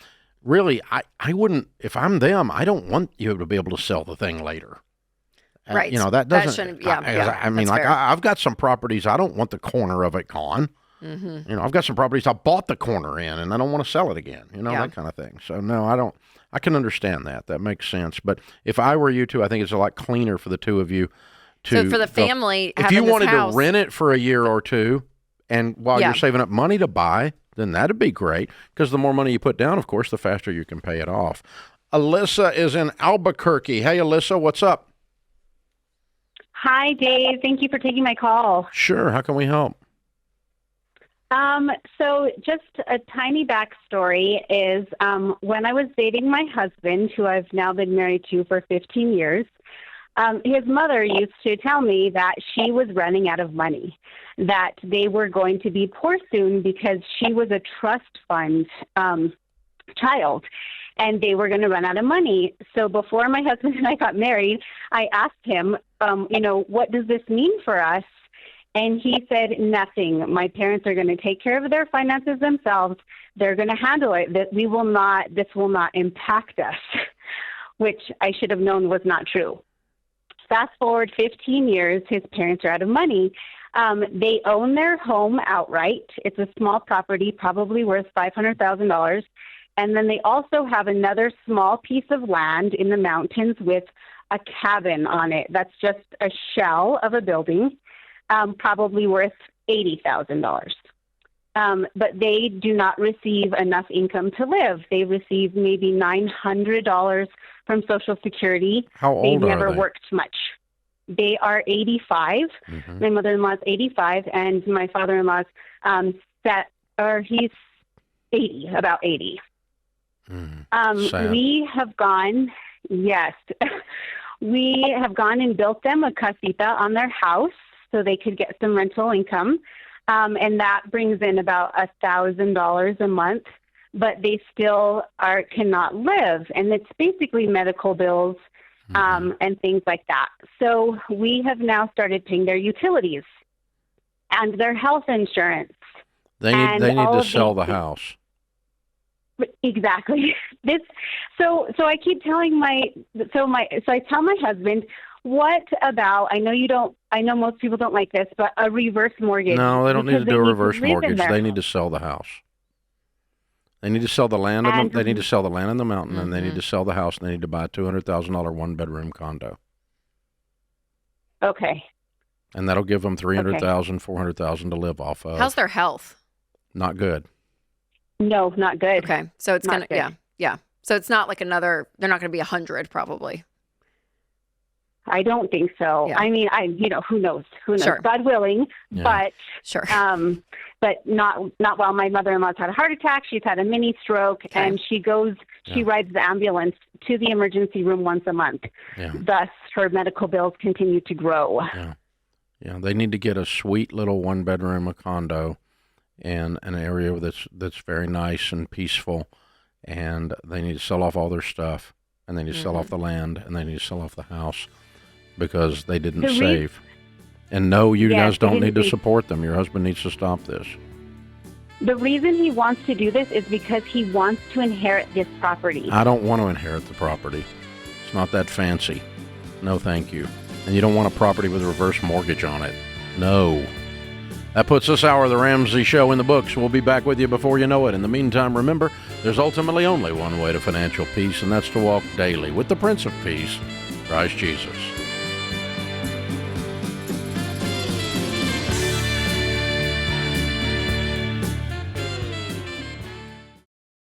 really, I wouldn't, if I'm them, I don't want you to be able to sell the thing later. Right. That doesn't, I mean, like I've got some properties, I don't want the corner of it gone. I've got some properties I bought the corner in and I don't want to sell it again, that kind of thing. So no, I can understand that. That makes sense. But if I were you two, I think it's a lot cleaner for the two of you so for the family, if you wanted to rent it for a year or two, and while you're saving up money to buy, then that'd be great. Because the more money you put down, of course, the faster you can pay it off. Alyssa is in Albuquerque. Hey, Alyssa, what's up? Hi, Dave. Thank you for taking my call. Sure. How can we help? So just a tiny backstory is when I was dating my husband, who I've now been married to for 15 years, his mother used to tell me that she was running out of money, that they were going to be poor soon because she was a trust fund child, and they were going to run out of money. So before my husband and I got married, I asked him, what does this mean for us? And he said, nothing. My parents are going to take care of their finances themselves. They're going to handle it. This will not impact us, which I should have known was not true. Fast forward 15 years, his parents are out of money. They own their home outright. It's a small property, probably worth $500,000. And then they also have another small piece of land in the mountains with a cabin on it. That's just a shell of a building, probably worth $80,000. But they do not receive enough income to live. They receive maybe $900 from Social Security. How old They've are never they? worked much. They are 85. My mother-in-law's 85, and my father-in-law's he's 80, about 80. We have gone, yes, we have gone and built them a casita on their house so they could get some rental income. And that brings in about $1,000 a month, but they still cannot live. And it's basically medical bills and things like that. So we have now started paying their utilities and their health insurance. They need to sell the house. Exactly. So I keep telling so I tell my husband, what about, I know most people don't like this, but a reverse mortgage. No, they don't need to do a reverse mortgage. They home. need to sell the house. They need to sell the land. They need to sell the land in the mountain, and they need to sell the house. And they need to buy a $200,000 one-bedroom condo. Okay. And that'll give them $300,000, $400,000 to live off of. How's their health? Not good. No, not good. Okay, so it's gonna, yeah. So it's not like they're not going to be 100 probably. I don't think so. Yeah. I mean, who knows? Sure. God willing, but sure. But not while my mother-in-law's had a heart attack. She's had a mini stroke, and she rides the ambulance to the emergency room once a month. Yeah. Thus, her medical bills continue to grow. Yeah. They need to get a sweet little one-bedroom, a condo, in an area that's very nice and peaceful, and they need to sell off all their stuff, and they need to sell off the land, and they need to sell off the house because they didn't save. And no, you guys don't need to support them. Your husband needs to stop this. The reason he wants to do this is because he wants to inherit this property. I don't want to inherit the property. It's not that fancy. No, thank you. And you don't want a property with a reverse mortgage on it. No. That puts this hour of the Ramsey Show in the books. We'll be back with you before you know it. In the meantime, remember, there's ultimately only one way to financial peace, and that's to walk daily with the Prince of Peace, Christ Jesus.